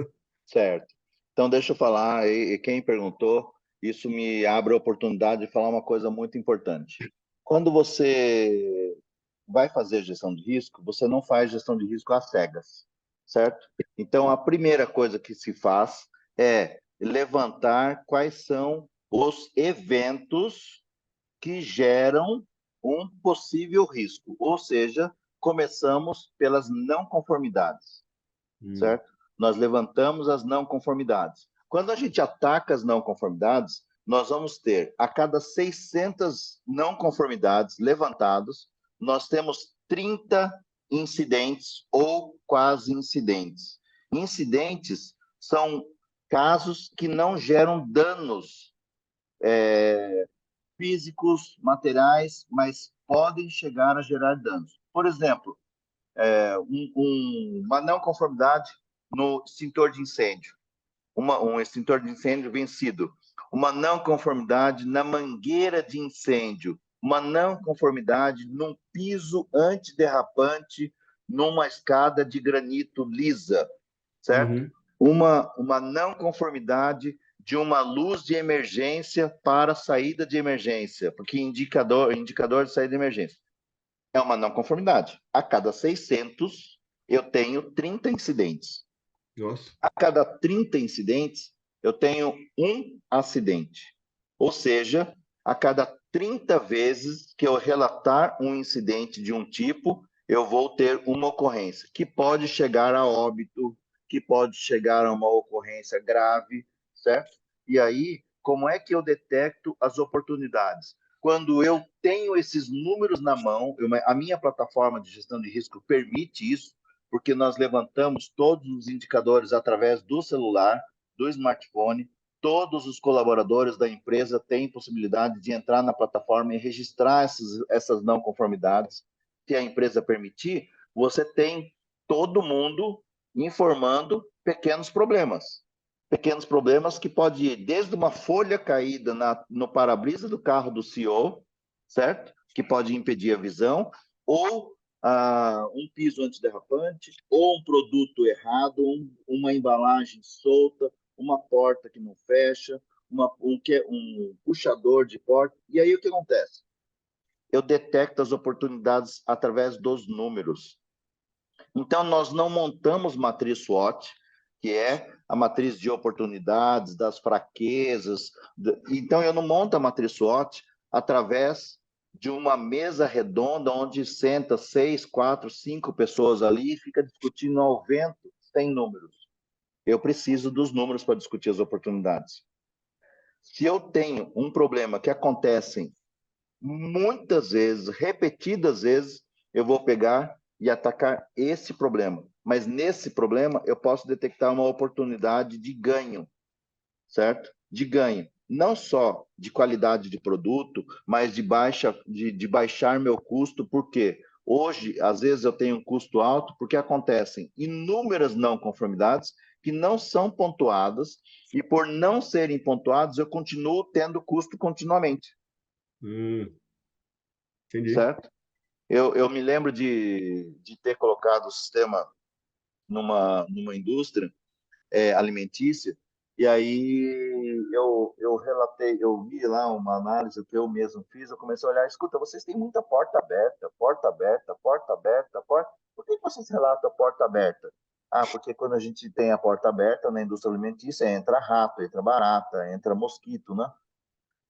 Certo. Então, deixa eu falar, e quem perguntou, isso me abre a oportunidade de falar uma coisa muito importante. Quando você vai fazer gestão de risco, você não faz gestão de risco às cegas, certo? Então, a primeira coisa que se faz é levantar quais são os eventos que geram um possível risco, ou seja, começamos pelas não conformidades, Hum, certo? Nós levantamos as não conformidades. Quando a gente ataca as não conformidades, nós vamos ter, a cada 600 não conformidades levantados, nós temos 30 incidentes ou quase incidentes. Incidentes são casos que não geram danos físicos, materiais, mas podem chegar a gerar danos. Por exemplo, uma não conformidade no extintor de incêndio, um extintor de incêndio vencido, uma não conformidade na mangueira de incêndio, uma não conformidade num piso antiderrapante numa escada de granito lisa, certo? uhum. Uma não conformidade de uma luz de emergência para saída de emergência, porque indicador de saída de emergência é uma não conformidade. A cada 600, eu tenho 30 incidentes. Nossa. A cada 30 incidentes, eu tenho um acidente. Ou seja, a cada 30 vezes que eu relatar um incidente de um tipo, eu vou ter uma ocorrência que pode chegar a óbito, que pode chegar a uma ocorrência grave, certo? E aí, como é que eu detecto as oportunidades? Quando eu tenho esses números na mão, a minha plataforma de gestão de risco permite isso, porque nós levantamos todos os indicadores através do celular, do smartphone. Todos os colaboradores da empresa têm possibilidade de entrar na plataforma e registrar essas não conformidades. Se a empresa permitir, você tem todo mundo informando pequenos problemas. Pequenos problemas que pode ir desde uma folha caída no para-brisa do carro do CEO, certo? Que pode impedir a visão, ou um piso antiderrapante, ou um produto errado, uma embalagem solta, uma porta que não fecha, um puxador de porta. E aí o que acontece? Eu detecto as oportunidades através dos números. Então, nós não montamos matriz SWOT, que é a matriz de oportunidades, das fraquezas. Então, eu não monto a matriz SWOT através de uma mesa redonda onde senta 6, 4, 5 pessoas ali e fica discutindo ao vento sem números. Eu preciso dos números para discutir as oportunidades. Se eu tenho um problema que acontece muitas vezes, repetidas vezes, eu vou pegar e atacar esse problema. Mas nesse problema, eu posso detectar uma oportunidade de ganho, certo? De ganho. Não só de qualidade de produto, mas de baixar meu custo, porque hoje, às vezes, eu tenho um custo alto, porque acontecem inúmeras não conformidades que não são pontuadas, e por não serem pontuadas, eu continuo tendo custo continuamente, Entendi. certo? Eu me lembro de ter colocado o sistema numa indústria alimentícia, e aí eu relatei, eu vi lá uma análise que eu mesmo fiz, eu comecei a olhar, escuta, vocês têm muita porta aberta, porta aberta, porta aberta, porta... Por que vocês relatam a porta aberta? Ah, porque quando a gente tem a porta aberta na indústria alimentícia, entra rato, entra barata, entra mosquito, né?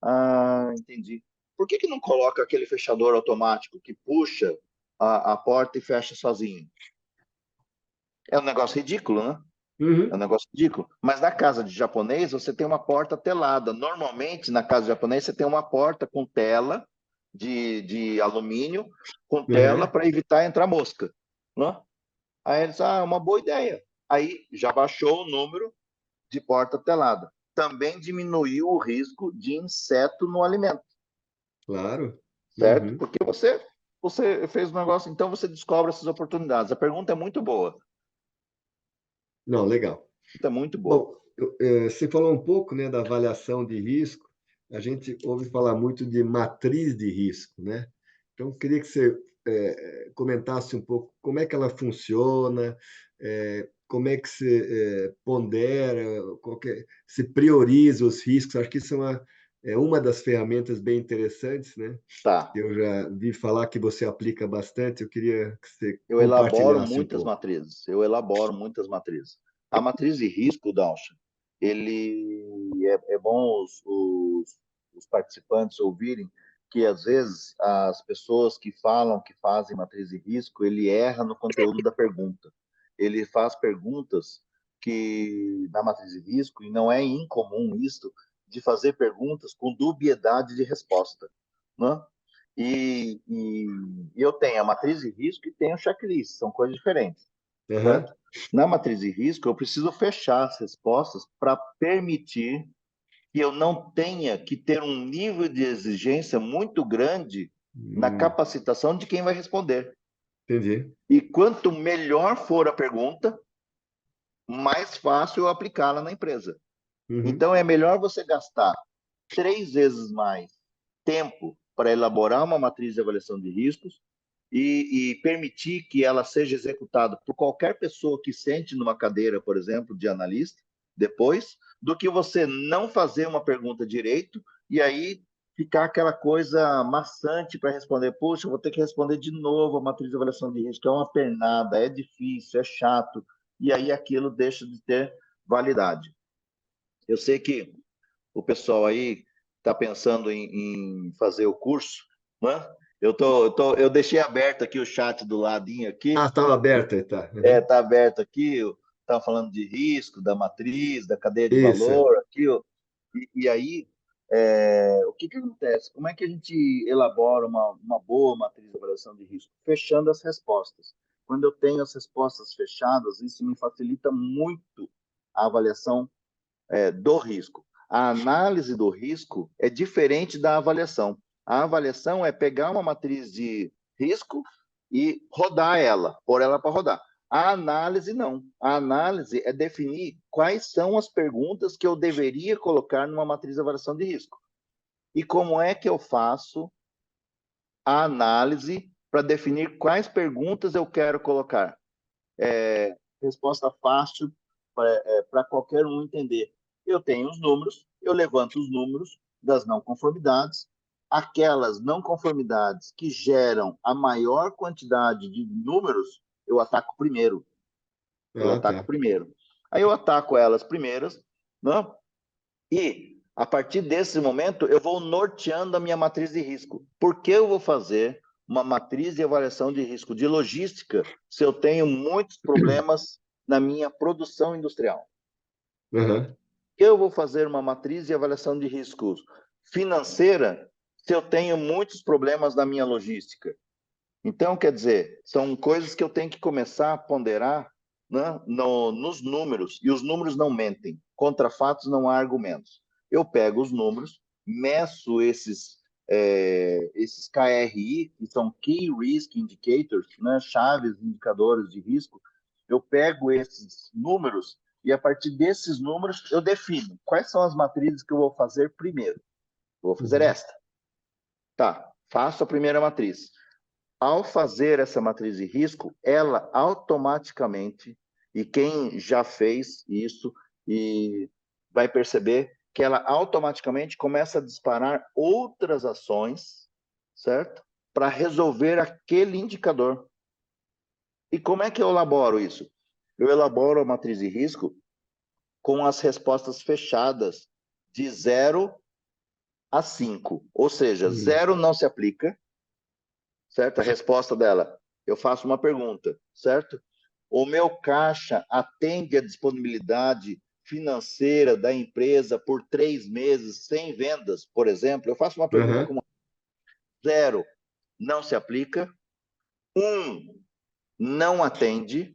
Ah, entendi. Por que não coloca aquele fechador automático que puxa a porta e fecha sozinho? É um negócio ridículo, né? É um Uhum. negócio ridículo. Mas na casa de japonês, você tem uma porta telada. Normalmente, na casa de japonês, você tem uma porta com tela de alumínio, com tela Uhum. para evitar entrar mosca. Né? Aí eles, uma boa ideia. Aí já baixou o número de porta telada. Também diminuiu o risco de inseto no alimento. Claro. Certo? Uhum. Porque você fez um negócio, então você descobre essas oportunidades. A pergunta é muito boa. Não, legal. É muito boa. Bom, você falou um pouco, né, da avaliação de risco. A gente ouve falar muito de matriz de risco, né? Então, eu queria que você comentasse um pouco como é que ela funciona, como é que se pondera, se prioriza os riscos. Acho que isso é uma das ferramentas bem interessantes, né? Tá. Eu já vi falar que você aplica bastante, eu queria que você Eu elaboro compartilhasse um muitas pouco. matrizes. Eu elaboro muitas matrizes. A matriz de risco, Dalcha, ele é bom os participantes ouvirem que às vezes as pessoas que falam que fazem matriz de risco, ele erra no conteúdo da pergunta. Ele faz perguntas que na matriz de risco, e não é incomum isso, de fazer perguntas com dubiedade de resposta, né? E eu tenho a matriz de risco e tenho o checklist, são coisas diferentes, Aham. certo? Na matriz de risco, eu preciso fechar as respostas para permitir que eu não tenha que ter um nível de exigência muito grande na Hum, capacitação de quem vai responder. entendi. E quanto melhor for a pergunta, mais fácil eu aplicá-la na empresa. Uhum. Então, é melhor você gastar 3 vezes mais tempo para elaborar uma matriz de avaliação de riscos e permitir que ela seja executada por qualquer pessoa que sente numa cadeira, por exemplo, de analista, depois, do que você não fazer uma pergunta direito e aí ficar aquela coisa maçante para responder. Poxa, eu vou ter que responder de novo a matriz de avaliação de risco, é uma pernada, é difícil, é chato, e aí aquilo deixa de ter validade. Eu sei que o pessoal aí está pensando em fazer o curso, né? Eu deixei aberto aqui o chat do ladinho Ah, aqui, estava aberta, tá. Uhum. tá aberto aqui, estava falando de risco, da matriz, da cadeia de Isso. valor, aqui, ó. E aí, o que que acontece? Como é que a gente elabora uma boa matriz de avaliação de risco? Fechando as respostas. Quando eu tenho as respostas fechadas, isso me facilita muito a avaliação do risco. A análise do risco é diferente da avaliação. A avaliação é pegar uma matriz de risco e rodar ela, pôr ela para rodar. A análise não. A análise é definir quais são as perguntas que eu deveria colocar numa matriz de avaliação de risco. E como é que eu faço a análise para definir quais perguntas eu quero colocar? Resposta fácil para qualquer um entender. Eu tenho os números, eu levanto os números das não conformidades, aquelas não conformidades que geram a maior quantidade de números, eu ataco primeiro. Eu Ah, ataco tá. primeiro. Aí eu ataco elas primeiras, né? E a partir desse momento eu vou norteando a minha matriz de risco. Por que eu vou fazer uma matriz de avaliação de risco de logística se eu tenho muitos problemas na minha produção industrial? Aham. Eu vou fazer uma matriz de avaliação de riscos financeira se eu tenho muitos problemas na minha logística? Então, quer dizer, são coisas que eu tenho que começar a ponderar, né, nos números, e os números não mentem. Contra fatos não há argumentos. Eu pego os números, meço esses KRI, que são Key Risk Indicators, né, chaves indicadores de risco. Eu pego esses números e, a partir desses números, eu defino quais são as matrizes que eu vou fazer primeiro. Eu vou fazer Uhum. esta. Tá, faço a primeira matriz. Ao fazer essa matriz de risco, ela automaticamente, e quem já fez isso e vai perceber que ela automaticamente começa a disparar outras ações, certo? Para resolver aquele indicador. E como é que eu elaboro isso? Eu elaboro a matriz de risco com as respostas fechadas de 0 a 5. Ou seja, Uhum. 0 não se aplica, certo? A resposta dela, eu faço uma pergunta, certo? O meu caixa atende a disponibilidade financeira da empresa por 3 meses sem vendas, por exemplo? Eu faço uma pergunta Aham. como 0, não se aplica. 1, não atende.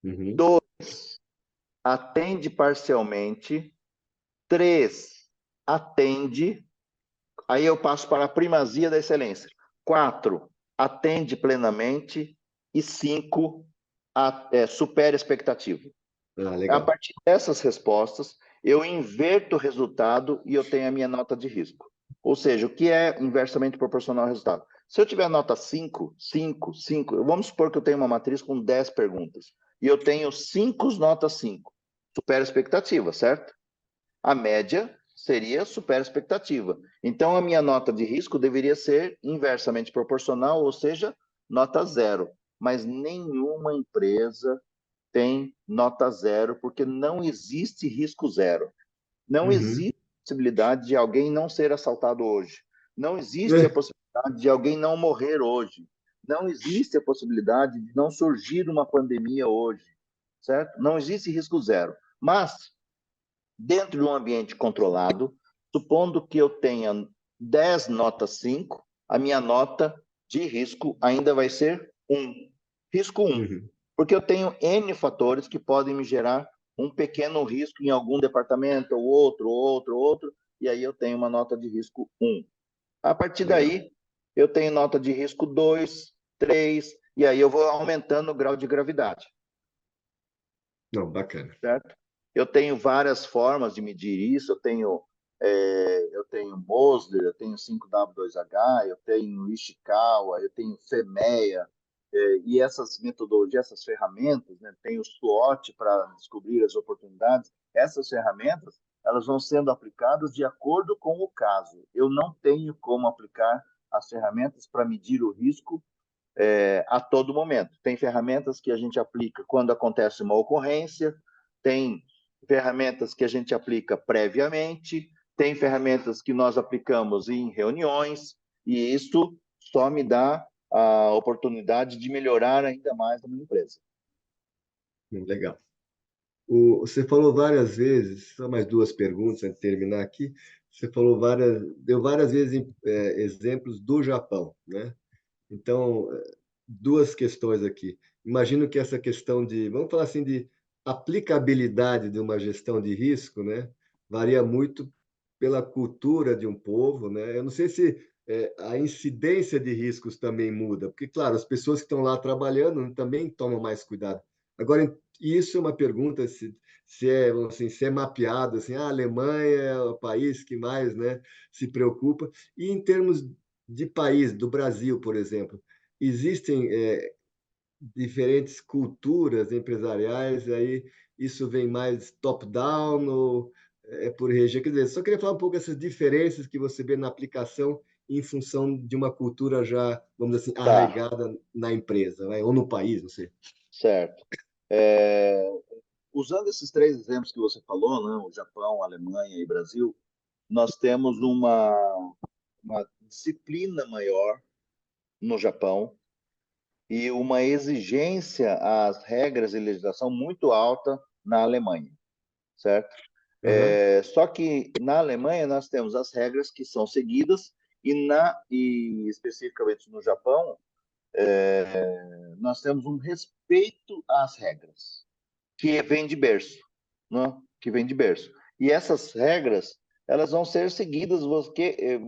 Uhum. 2, atende parcialmente. 3, atende. Aí eu passo para a primazia da excelência. 4, atende plenamente. E 5, supera a expectativa. Ah, A legal. partir dessas respostas, eu inverto o resultado e eu tenho a minha nota de risco. Ou seja, o que é inversamente proporcional ao resultado? Se eu tiver nota 5, 5, 5, vamos supor que eu tenho uma matriz com 10 perguntas, e eu tenho 5 notas 5, supera a expectativa, certo? A média seria supera a expectativa. Então, a minha nota de risco deveria ser inversamente proporcional, ou seja, nota 0. Mas nenhuma empresa tem nota 0, porque não existe risco 0. Não Uhum. existe a possibilidade de alguém não ser assaltado hoje. Não existe a possibilidade de alguém não morrer hoje. Não existe a possibilidade de não surgir uma pandemia hoje, certo? Não existe risco 0. Mas, dentro de um ambiente controlado, supondo que eu tenha 10 notas 5, a minha nota de risco ainda vai ser 1. Risco 1. Uhum. Porque eu tenho N fatores que podem me gerar um pequeno risco em algum departamento, ou outro, e aí eu tenho uma nota de risco 1. A partir Legal. daí, eu tenho nota de risco 2, 3, e aí eu vou aumentando o grau de gravidade. Não, bacana. Certo? Eu tenho várias formas de medir isso. Eu tenho Mosler, eu tenho 5W2H, eu tenho Ishikawa, eu tenho FEMEA, e essas metodologias, essas ferramentas, né, tem o SWOT para descobrir as oportunidades. Essas ferramentas, elas vão sendo aplicadas de acordo com o caso. Eu não tenho como aplicar as ferramentas para medir o risco a todo momento. Tem ferramentas que a gente aplica quando acontece uma ocorrência, tem ferramentas que a gente aplica previamente, tem ferramentas que nós aplicamos em reuniões, e isso só me dá a oportunidade de melhorar ainda mais a minha empresa. Legal. Você falou várias vezes, só mais duas perguntas antes de terminar aqui. Você falou deu várias vezes exemplos do Japão, né? Então, duas questões aqui. Imagino que essa questão vamos falar assim, de aplicabilidade de uma gestão de risco, né? Varia muito pela cultura de um povo, né? Eu não sei se a incidência de riscos também muda, porque, claro, as pessoas que estão lá trabalhando também tomam mais cuidado. Agora, isso é uma pergunta se é mapeado, assim, a Alemanha é o país que mais, né, se preocupa. E em termos de país, do Brasil, por exemplo, existem diferentes culturas empresariais, aí isso vem mais top-down ou é por região? Quer dizer, só queria falar um pouco dessas diferenças que você vê na aplicação em função de uma cultura já, vamos dizer assim, Tá, arraigada na empresa, né? Ou no país, não sei. certo. É, usando esses três exemplos que você falou, né, o Japão, a Alemanha e Brasil, nós temos uma disciplina maior no Japão e uma exigência às regras e legislação muito alta na Alemanha, certo? Aham, Só que na Alemanha nós temos as regras que são seguidas e especificamente no Japão nós temos um respeito às regras que vem de berço, né? Que vem de berço. E essas regras elas vão ser seguidas,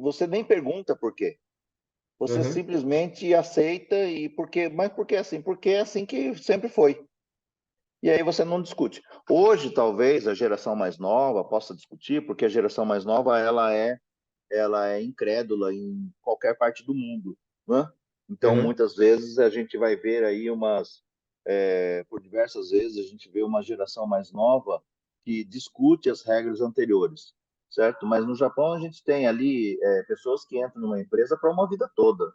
você nem pergunta por quê. Você aham, simplesmente aceita mas por que assim? Porque é assim que sempre foi. E aí você não discute. Hoje, talvez, a geração mais nova possa discutir, porque a geração mais nova ela é incrédula em qualquer parte do mundo, né? Então, aham. muitas vezes a gente vai ver aí por diversas vezes a gente vê uma geração mais nova que discute as regras anteriores, certo? Mas no Japão a gente tem ali pessoas que entram numa empresa para uma vida toda,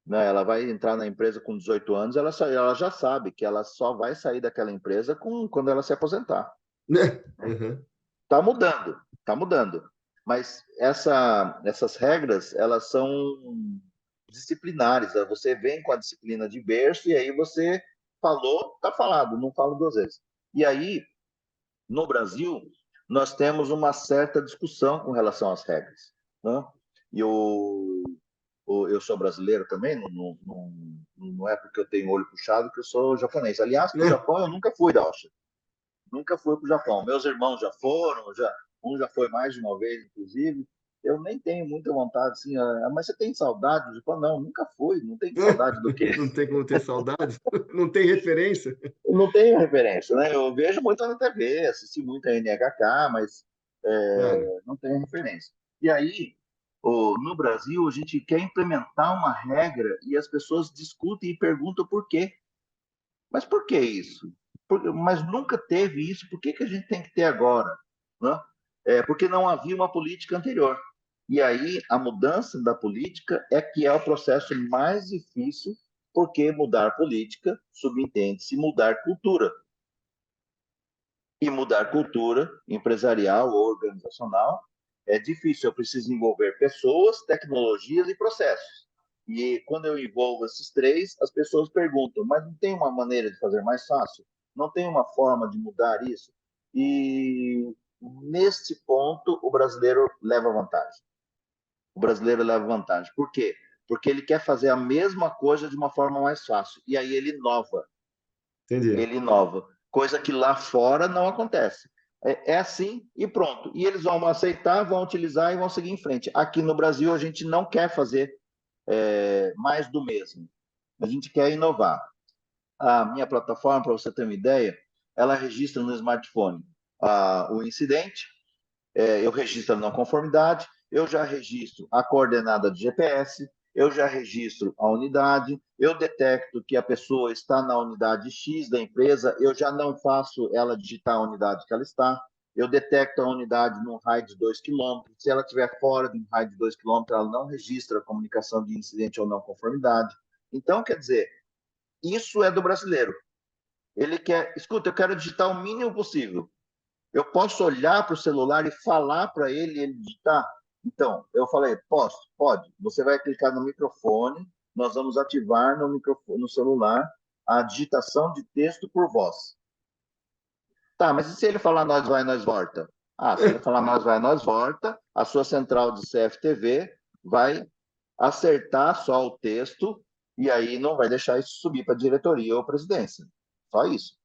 né? Ela vai entrar na empresa com 18 anos, ela já sabe que ela só vai sair daquela empresa quando ela se aposentar. Né? Aham. Está mudando, está mudando. Mas essas regras, elas são disciplinares. Né? Você vem com a disciplina de berço e aí você falou, está falado, não falo duas vezes. E aí, no Brasil, nós temos uma certa discussão com relação às regras. Né? E eu sou brasileiro também, não é porque eu tenho olho puxado que eu sou japonês. Aliás, para o Né? Japão eu nunca fui, Dalcha. Nunca fui para o Japão. Meus irmãos já foram, um já foi mais de uma vez, inclusive. Eu nem tenho muita vontade, assim, mas você tem saudade do Japão? Não, nunca fui. Não tenho saudade do quê? Não tem como ter saudade, não tem referência. Eu não tenho referência, né? Eu vejo muito na TV, assisti muito a NHK, mas Claro. não tenho referência. E aí, No Brasil, a gente quer implementar uma regra e as pessoas discutem e perguntam por quê. Mas por que isso? Mas nunca teve isso, por que que a gente tem que ter agora? Né? Porque não havia uma política anterior. E aí, a mudança da política é que é o processo mais difícil, porque mudar política subentende-se mudar cultura. E mudar cultura empresarial ou organizacional é difícil. Eu preciso envolver pessoas, tecnologias e processos. E quando eu envolvo esses três, as pessoas perguntam, mas não tem uma maneira de fazer mais fácil? Não tem uma forma de mudar isso? E neste ponto, o brasileiro leva vantagem. O brasileiro leva vantagem. Por quê? Porque ele quer fazer a mesma coisa de uma forma mais fácil. E aí ele inova. Entendi. Ele inova, coisa que lá fora não acontece. É assim e pronto. E eles vão aceitar, vão utilizar e vão seguir em frente. Aqui no Brasil, a gente não quer fazer mais do mesmo. A gente quer inovar. A minha plataforma, para você ter uma ideia, ela registra no smartphone o incidente, eu registro a não conformidade, eu já registro a coordenada de GPS, eu já registro a unidade, eu detecto que a pessoa está na unidade X da empresa, eu já não faço ela digitar a unidade que ela está, eu detecto a unidade num raio de 2 quilômetros, se ela estiver fora de um raio de 2 quilômetros, ela não registra a comunicação de incidente ou não conformidade. Então, quer dizer, isso é do brasileiro. Ele quer, escuta, eu quero digitar o mínimo possível. Eu posso olhar para o celular e falar para ele digitar? Então, eu falei, posso? Pode. Você vai clicar no microfone, nós vamos ativar no microfone, no celular, a digitação de texto por voz. Tá, mas e se ele falar nós vai, nós volta? Ah, se ele falar nós vai, nós volta, a sua central de CFTV vai acertar só o texto e aí não vai deixar isso subir para a diretoria ou presidência. Só isso.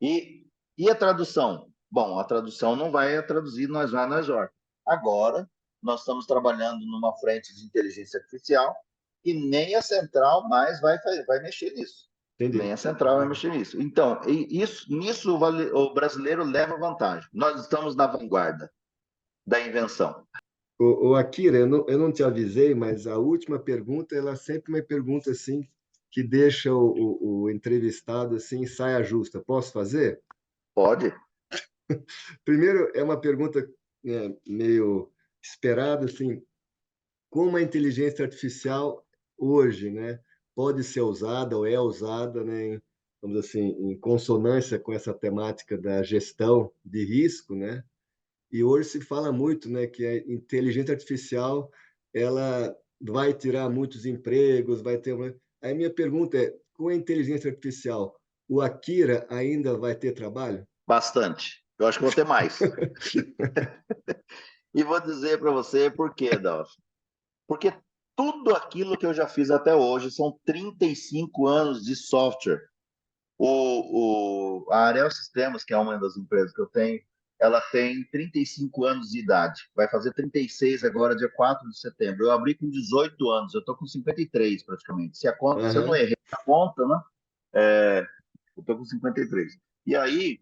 E a tradução? Bom, a tradução não vai traduzir nós vai, nós vai. Agora, nós estamos trabalhando numa frente de inteligência artificial e nem a central mais vai mexer nisso. Nem Entendi. a central vai mexer nisso. Então, nisso o brasileiro leva vantagem. Nós estamos na vanguarda da invenção. O Akira, eu não te avisei, mas a última pergunta, ela sempre uma pergunta assim que deixa o entrevistado assim saia justa. Posso fazer? Pode? Primeiro, é uma pergunta meio esperada, assim, como a inteligência artificial hoje, né, pode ser usada ou é usada, né, vamos dizer assim, em consonância com essa temática da gestão de risco, né? E hoje se fala muito, né, que a inteligência artificial ela vai tirar muitos empregos, vai ter uma... Aí minha pergunta é, com a inteligência artificial, o Akira ainda vai ter trabalho? Bastante. Eu acho que vou ter mais. E vou dizer para você por quê, Dalf. Porque tudo aquilo que eu já fiz até hoje são 35 anos de software. A Ariel Sistemas, que é uma das empresas que eu tenho, ela tem 35 anos de idade. Vai fazer 36 agora, dia 4 de setembro. Eu abri com 18 anos, eu estou com 53 praticamente. Se eu não Aham. errei a conta, né? Eu estou com 53. E aí,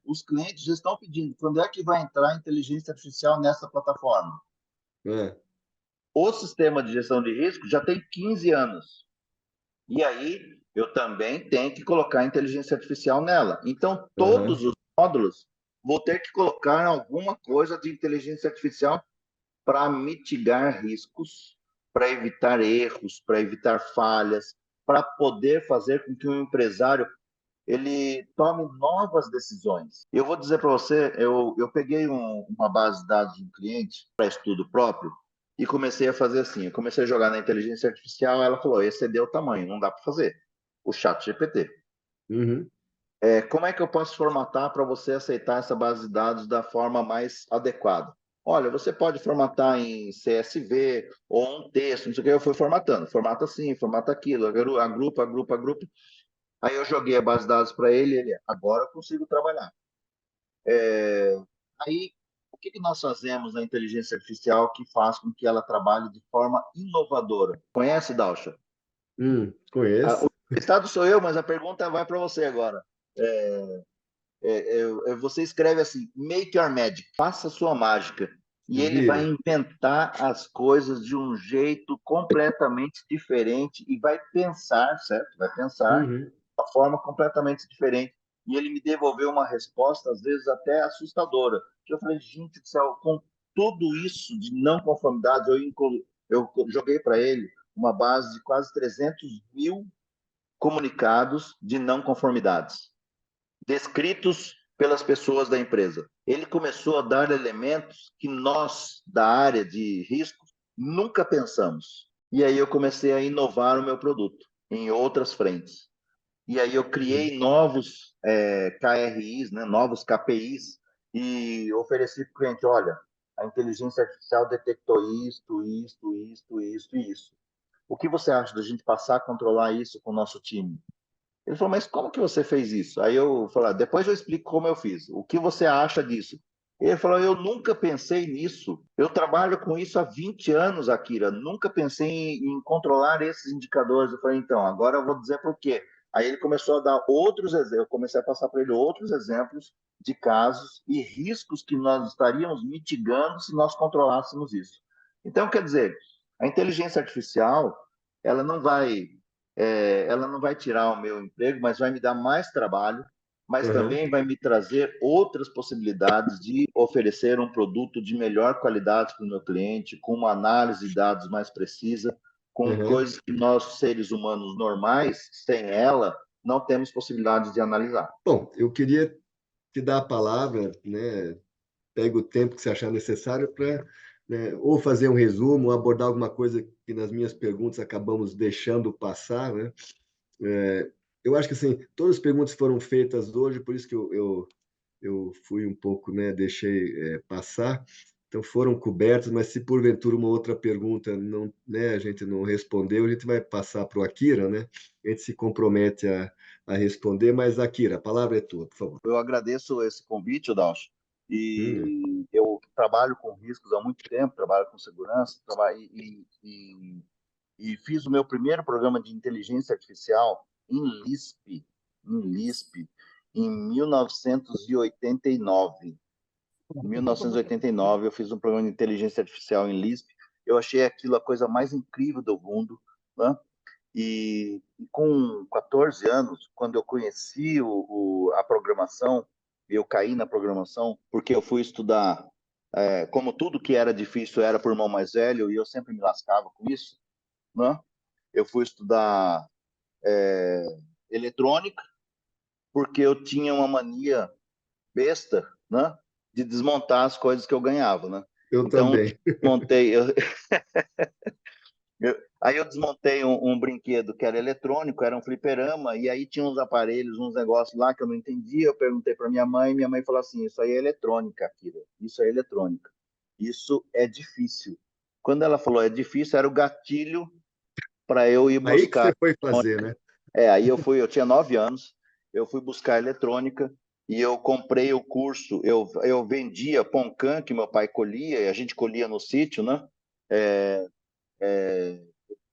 os clientes já estão pedindo quando é que vai entrar a inteligência artificial nessa plataforma. É. O sistema de gestão de risco já tem 15 anos. E aí, eu também tenho que colocar inteligência artificial nela. Então, todos Aham. os módulos vou ter que colocar alguma coisa de inteligência artificial para mitigar riscos, para evitar erros, para evitar falhas, para poder fazer com que o empresário ele tome novas decisões. Eu vou dizer para você, eu peguei uma base de dados de um cliente para estudo próprio e comecei a fazer assim, eu comecei a jogar na inteligência artificial, ela falou, excedeu o tamanho, não dá para fazer. O chat GPT. Uhum. Como é que eu posso formatar para você aceitar essa base de dados da forma mais adequada? Olha, você pode formatar em CSV ou um texto, não sei o que, eu fui formatando. Formata assim, formata aquilo, agrupa, agrupa, agrupa. Aí eu joguei a base de dados para ele, agora eu consigo trabalhar. Aí, o que nós fazemos na inteligência artificial que faz com que ela trabalhe de forma inovadora? Conhece, Dalcha? O Conheço. estado sou eu, mas a pergunta vai para você agora. Você escreve assim, make your magic, faça sua mágica. e ele vai Vira. inventar as coisas de um jeito completamente diferente e vai pensar, certo? Vai pensar de Uhum. uma forma completamente diferente. E ele me devolveu uma resposta, às vezes até assustadora. Eu falei, gente do céu, com tudo isso de não conformidade, eu joguei para ele uma base de quase 300.000 comunicados de não conformidades descritos pelas pessoas da empresa. Ele começou a dar elementos que nós, da área de riscos, nunca pensamos. E aí eu comecei a inovar o meu produto em outras frentes. E aí eu criei novos KRIs, né, novos KPIs, e ofereci para o cliente, olha, a inteligência artificial detectou isto e isso. O que você acha da gente passar a controlar isso com o nosso time? Ele falou, mas como que você fez isso? Aí eu falei, depois eu explico como eu fiz. O que você acha disso? Ele falou, eu nunca pensei nisso. Eu trabalho com isso há 20 anos, Akira. Nunca pensei em controlar esses indicadores. Eu falei, então, agora eu vou dizer por quê. Aí ele começou a dar outros exemplos. Eu comecei a passar para ele outros exemplos de casos e riscos que nós estaríamos mitigando se nós controlássemos isso. Então, quer dizer, a inteligência artificial, ela não vai ela não vai tirar o meu emprego, mas vai me dar mais trabalho, mas Uhum. também vai me trazer outras possibilidades de oferecer um produto de melhor qualidade para o meu cliente, com uma análise de dados mais precisa, com Uhum. coisas que nós, seres humanos normais, sem ela, não temos possibilidade de analisar. Bom, eu queria te dar a palavra, né? Pega o tempo que você achar necessário para, né, ou fazer um resumo, ou abordar alguma coisa que nas minhas perguntas acabamos deixando passar, né? Eu acho que assim, todas as perguntas foram feitas hoje, por isso que eu fui um pouco, né, deixei passar. Então foram cobertas, mas se porventura uma outra pergunta não, né, a gente não respondeu, a gente vai passar para o Akira, né? A gente se compromete a responder, mas Akira, a palavra é tua, por favor. Eu agradeço esse convite, Dalcio, Hum, e eu trabalho com riscos há muito tempo, trabalho com segurança, e fiz o meu primeiro programa de inteligência artificial em Lisp, em 1989. Em 1989, eu fiz um programa de inteligência artificial em Lisp. Eu achei aquilo a coisa mais incrível do mundo, né? E com 14 anos, quando eu conheci a programação, eu caí na programação, porque eu fui estudar, como tudo que era difícil era por irmão mais velho, e eu sempre me lascava com isso, né? Eu fui estudar eletrônica, porque eu tinha uma mania besta, né, de desmontar as coisas que eu ganhava, né? eu Então, também. montei, aí eu desmontei um brinquedo que era eletrônico, era um fliperama, e aí tinha uns aparelhos, uns negócios lá que eu não entendia. Eu perguntei para minha mãe falou assim: Isso aí é eletrônica, Kira. Isso é eletrônica. Isso é difícil. Quando ela falou é difícil, era o gatilho para eu ir Aí que buscar. você foi fazer, né? Aí eu tinha 9 anos, eu fui buscar eletrônica e eu comprei o curso, eu vendia Poncan, que meu pai colhia, e a gente colhia no sítio, né? É,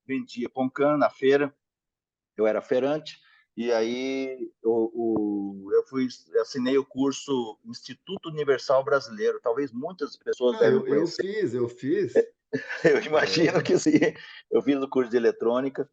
vendia Poncan na feira, eu era feirante, e aí assinei o curso Instituto Universal Brasileiro, talvez muitas pessoas Ah, devem eu conhecer. fiz, eu fiz. Eu imagino É. que sim. Eu fiz o curso de eletrônica.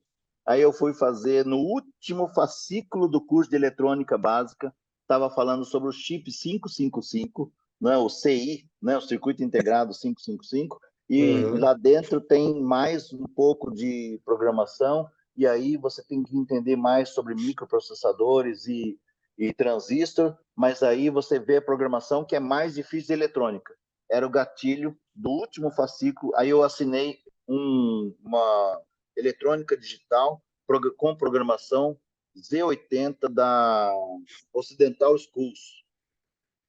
Aí eu fui fazer no último fascículo do curso de eletrônica básica, estava falando sobre o chip 555, né, o CI, né, o circuito integrado 555, e Aham. lá dentro tem mais um pouco de programação, e aí você tem que entender mais sobre microprocessadores e transistor, mas aí você vê a programação que é mais difícil de eletrônica. Era o gatilho do último fascículo, aí eu assinei uma eletrônica digital com programação Z80 da Occidental Schools.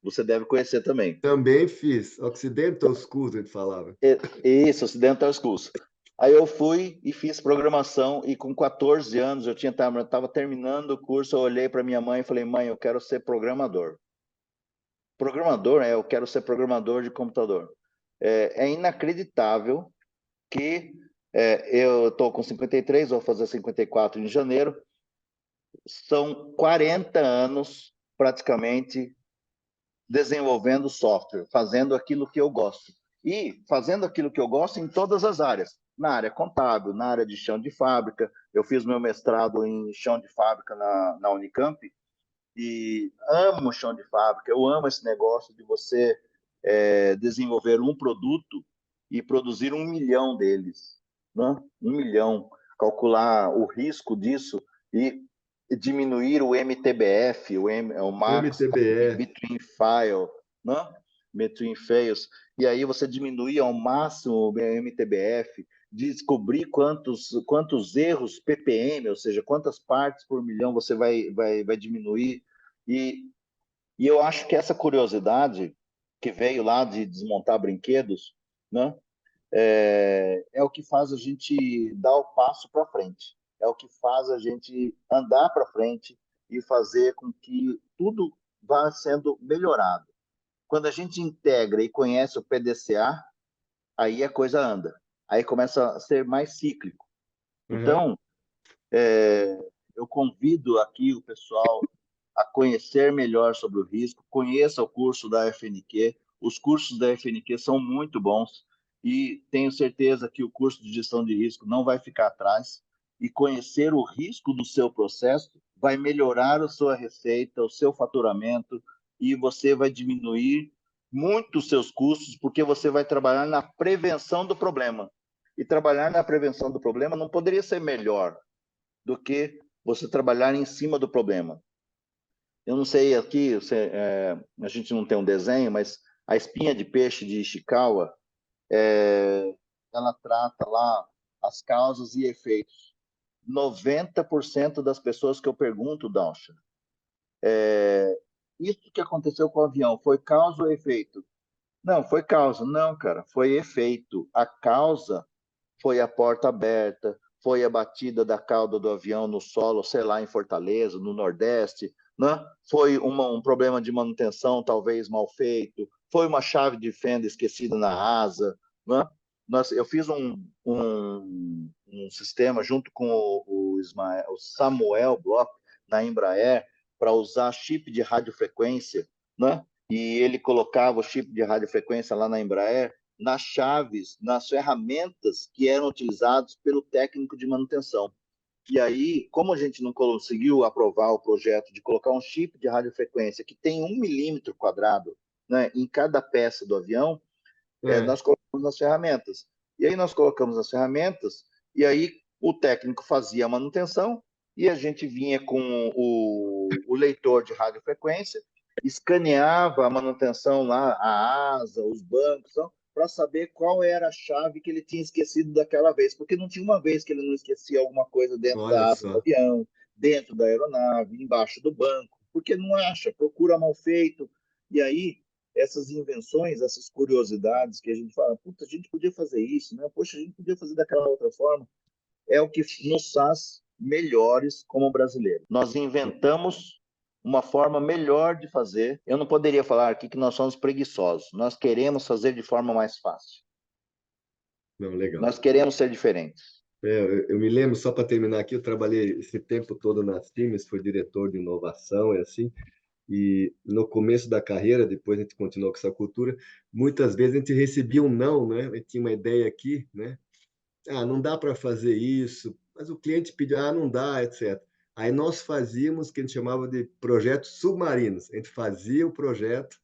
Você deve conhecer também. Também fiz. Occidental Schools, a gente falava. Isso, Occidental Schools. Aí eu fui e fiz programação e com 14 anos eu estava terminando o curso, eu olhei para minha mãe e falei, mãe, eu quero ser programador. Programador, eu quero ser programador de computador. É inacreditável que eu estou com 53, vou fazer 54 em janeiro, são 40 anos praticamente desenvolvendo software, fazendo aquilo que eu gosto. e fazendo aquilo que eu gosto em todas as áreas. Na área contábil, na área de chão de fábrica. Eu fiz meu mestrado em chão de fábrica na Unicamp e amo chão de fábrica. Eu amo esse negócio de você desenvolver um produto e produzir 1 milhão deles, né? 1 milhão. Calcular o risco disso e diminuir o MTBF, o Max MTBF. Between File, né? Between Fails. E aí você diminuir ao máximo o MTBF, descobrir quantos erros ppm, ou seja, quantas partes por milhão você vai diminuir. E eu acho que essa curiosidade que veio lá de desmontar brinquedos, né, é o que faz a gente dar o passo para frente, é o que faz a gente andar para frente e fazer com que tudo vá sendo melhorado. Quando a gente integra e conhece o PDCA, aí a coisa anda, aí começa a ser mais cíclico. Uhum. Então, eu convido aqui o pessoal a conhecer melhor sobre o risco, conheça o curso da FNQ. Os cursos da FNQ são muito bons e tenho certeza que o curso de gestão de risco não vai ficar atrás. E conhecer o risco do seu processo vai melhorar a sua receita, o seu faturamento e você vai diminuir muito os seus custos, porque você vai trabalhar na prevenção do problema. E trabalhar na prevenção do problema não poderia ser melhor do que você trabalhar em cima do problema. Eu não sei aqui, a gente não tem um desenho, mas a espinha de peixe de Ishikawa, ela trata lá as causas e efeitos. 90% das pessoas que eu pergunto, Dalsha, isso que aconteceu com o avião foi causa ou efeito? Não, foi causa. Não, cara, foi efeito. A causa foi a porta aberta, foi a batida da cauda do avião no solo, sei lá, em Fortaleza, no Nordeste, né? Foi um problema de manutenção talvez mal feito, foi uma chave de fenda esquecida na asa, né? Eu fiz um sistema junto com o Samuel Bloch na Embraer para usar chip de radiofrequência, né? E ele colocava o chip de radiofrequência lá na Embraer nas chaves, nas ferramentas que eram utilizadas pelo técnico de manutenção. E aí, como a gente não conseguiu aprovar o projeto de colocar um chip de radiofrequência que tem 1 milímetro quadrado, né, em cada peça do avião, nós colocamos nas ferramentas. E aí nós colocamos nas ferramentas, e aí o técnico fazia a manutenção, e a gente vinha com o leitor de radiofrequência, escaneava a manutenção lá, a asa, os bancos, para saber qual era a chave que ele tinha esquecido daquela vez, porque não tinha uma vez que ele não esquecia alguma coisa dentro Olha da asa do só. avião, dentro da aeronave, embaixo do banco, porque não acha, procura mal feito, e aí essas invenções, essas curiosidades que a gente fala, puta, a gente podia fazer isso, né? Poxa, a gente podia fazer daquela outra forma, é o que nos faz melhores como brasileiros. Nós inventamos uma forma melhor de fazer. Eu não poderia falar aqui que nós somos preguiçosos. Nós queremos fazer de forma mais fácil. Não, legal. Nós queremos ser diferentes. Eu me lembro, só para terminar aqui, eu trabalhei esse tempo todo na Siemens, fui diretor de inovação e assim, e no começo da carreira, depois a gente continuou com essa cultura, muitas vezes a gente recebia um não, né? A gente tinha uma ideia aqui, né? Ah, não dá para fazer isso, mas o cliente pediu, ah, não dá, etc. Aí nós fazíamos o que a gente chamava de projetos submarinos. A gente fazia o projeto,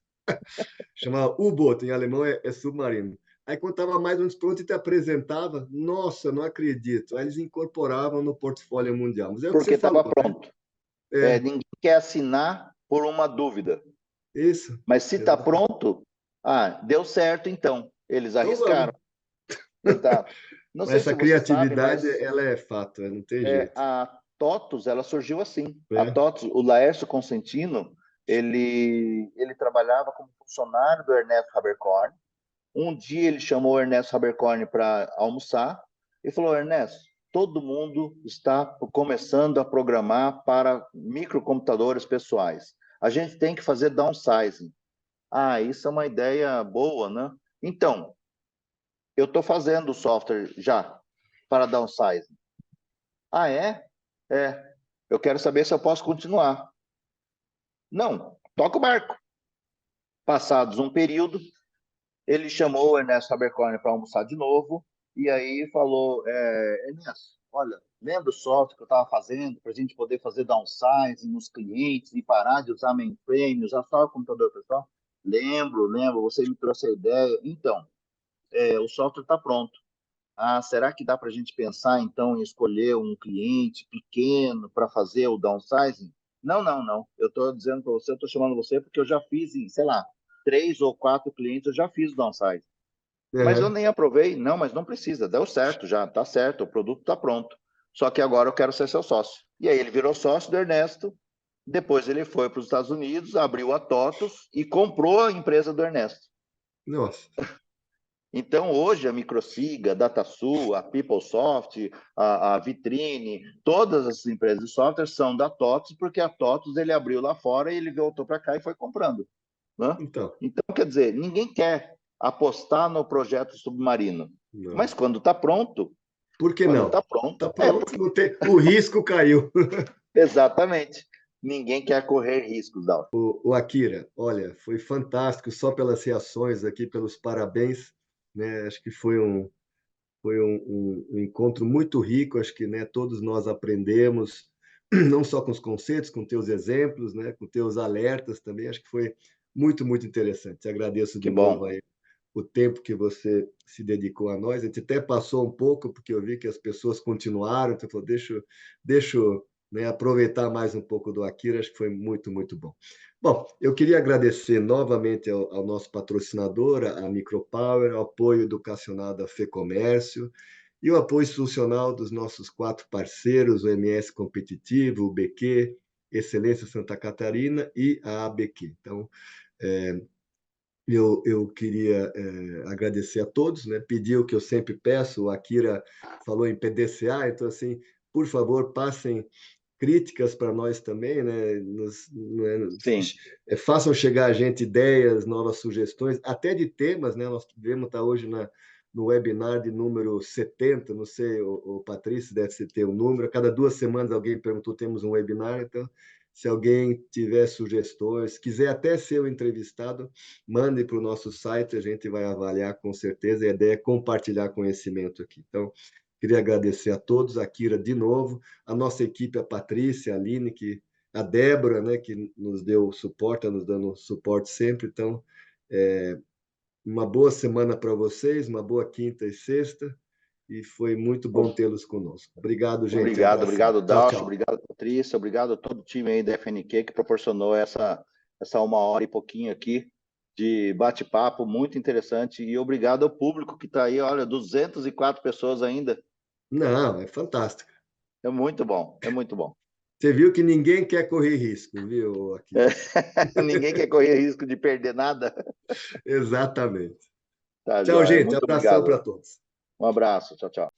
chamava U-Boot, em alemão é submarino. Aí quando estava mais ou menos pronto, a gente apresentava, nossa, não acredito. Aí eles incorporavam no portfólio mundial. Mas é o que você Porque falou, estava né? pronto. É, Ninguém quer assinar por uma dúvida. isso. Mas se está Exato. pronto, deu certo então. Eles Então vamos. arriscaram. Exato. Não sei Mas se essa você sabe, criatividade, mas ela é fato, não tem jeito. a TOTUS, ela surgiu assim. A Né? TOTUS, o Laércio Consentino, ele trabalhava como funcionário do Ernesto Habercorn. Um dia ele chamou o Ernesto Habercorn para almoçar e falou: Ernesto, todo mundo está começando a programar para microcomputadores pessoais. A gente tem que fazer downsizing. Isso é uma ideia boa, né? Então, eu estou fazendo o software já para downsizing. É? É. Eu quero saber se eu posso continuar. Não, toca o barco. Passados um período, ele chamou o Ernesto Abercorn para almoçar de novo, e aí falou, Ernesto, olha, lembra o software que eu estava fazendo para a gente poder fazer downsizing nos clientes e parar de usar mainframe, usar só o computador pessoal? Lembro, você me trouxe a ideia. Então, o software está pronto. Ah, será que dá para a gente pensar, então, em escolher um cliente pequeno para fazer o downsizing? Não. Eu estou dizendo para você, eu estou chamando você porque eu já fiz, em, sei lá, 3 ou 4 clientes, eu já fiz o downsizing. Mas eu Uhum. nem aprovei. Não, mas não precisa, deu certo já, está certo, o produto está pronto. Só que agora eu quero ser seu sócio. E aí ele virou sócio do Ernesto, depois ele foi para os Estados Unidos, abriu a TOTUS e comprou a empresa do Ernesto. Nossa, Então, hoje, a Microsiga, a DataSul, a PeopleSoft, a Vitrine, todas as empresas de software são da TOTUS, porque a TOTUS ele abriu lá fora e ele voltou para cá e foi comprando. Né? então, Então, quer dizer, ninguém quer apostar no projeto submarino. não. Mas quando está pronto, Por que quando não? está pronto, Está pronto, não tem... o risco caiu. exatamente. Ninguém quer correr riscos, Dal. O Akira, olha, foi fantástico só pelas reações aqui, pelos parabéns, né? Acho que foi um encontro muito rico, acho que, né, todos nós aprendemos, não só com os conceitos, com teus exemplos, né, com teus alertas também, acho que foi muito interessante. Te agradeço de Que novo bom. aí o tempo que você se dedicou a nós. A gente até passou um pouco, porque eu vi que as pessoas continuaram, então falou, deixa eu, né, aproveitar mais um pouco do Akira, acho que foi muito bom. Bom, eu queria agradecer novamente ao nosso patrocinador, a Micropower, o apoio educacional da FEComércio e o apoio institucional dos nossos 4 parceiros, o MS Competitivo, o BQ, Excelência Santa Catarina e a ABQ. Então, eu queria agradecer a todos, né? Pedir o que eu sempre peço, o Akira falou em PDCA, então, assim, por favor, passem críticas para nós também, né? Sim, Façam chegar a gente ideias, novas sugestões, até de temas, né? Nós devemos estar hoje no webinar de número 70, não sei, o Patrício deve ter o número, a cada 2 semanas alguém perguntou, temos um webinar, então, se alguém tiver sugestões, quiser até ser o entrevistado, mande para o nosso site, a gente vai avaliar com certeza, e a ideia é compartilhar conhecimento aqui. Então, queria agradecer a todos, a Kira de novo, a nossa equipe, a Patrícia, a Aline, a Débora, né, que nos deu suporte, está nos dando suporte sempre. Então, uma boa semana para vocês, uma boa quinta e sexta, e foi muito bom tê-los conosco. Obrigado, gente. Abração. obrigado, Tchau, Dalcio, tchau. obrigado, Patrícia, obrigado a todo o time aí da FNQ que proporcionou essa 1 hora e pouquinho aqui de bate-papo muito interessante e obrigado ao público que está aí, olha, 204 pessoas ainda, Não, é fantástico. é muito bom, é muito bom. Você viu que ninguém quer correr risco, viu, Akira? Ninguém quer correr risco de perder nada. Exatamente. Tá, Tchau, joia, gente. muito Abração para obrigado. todos. Um abraço, tchau, tchau.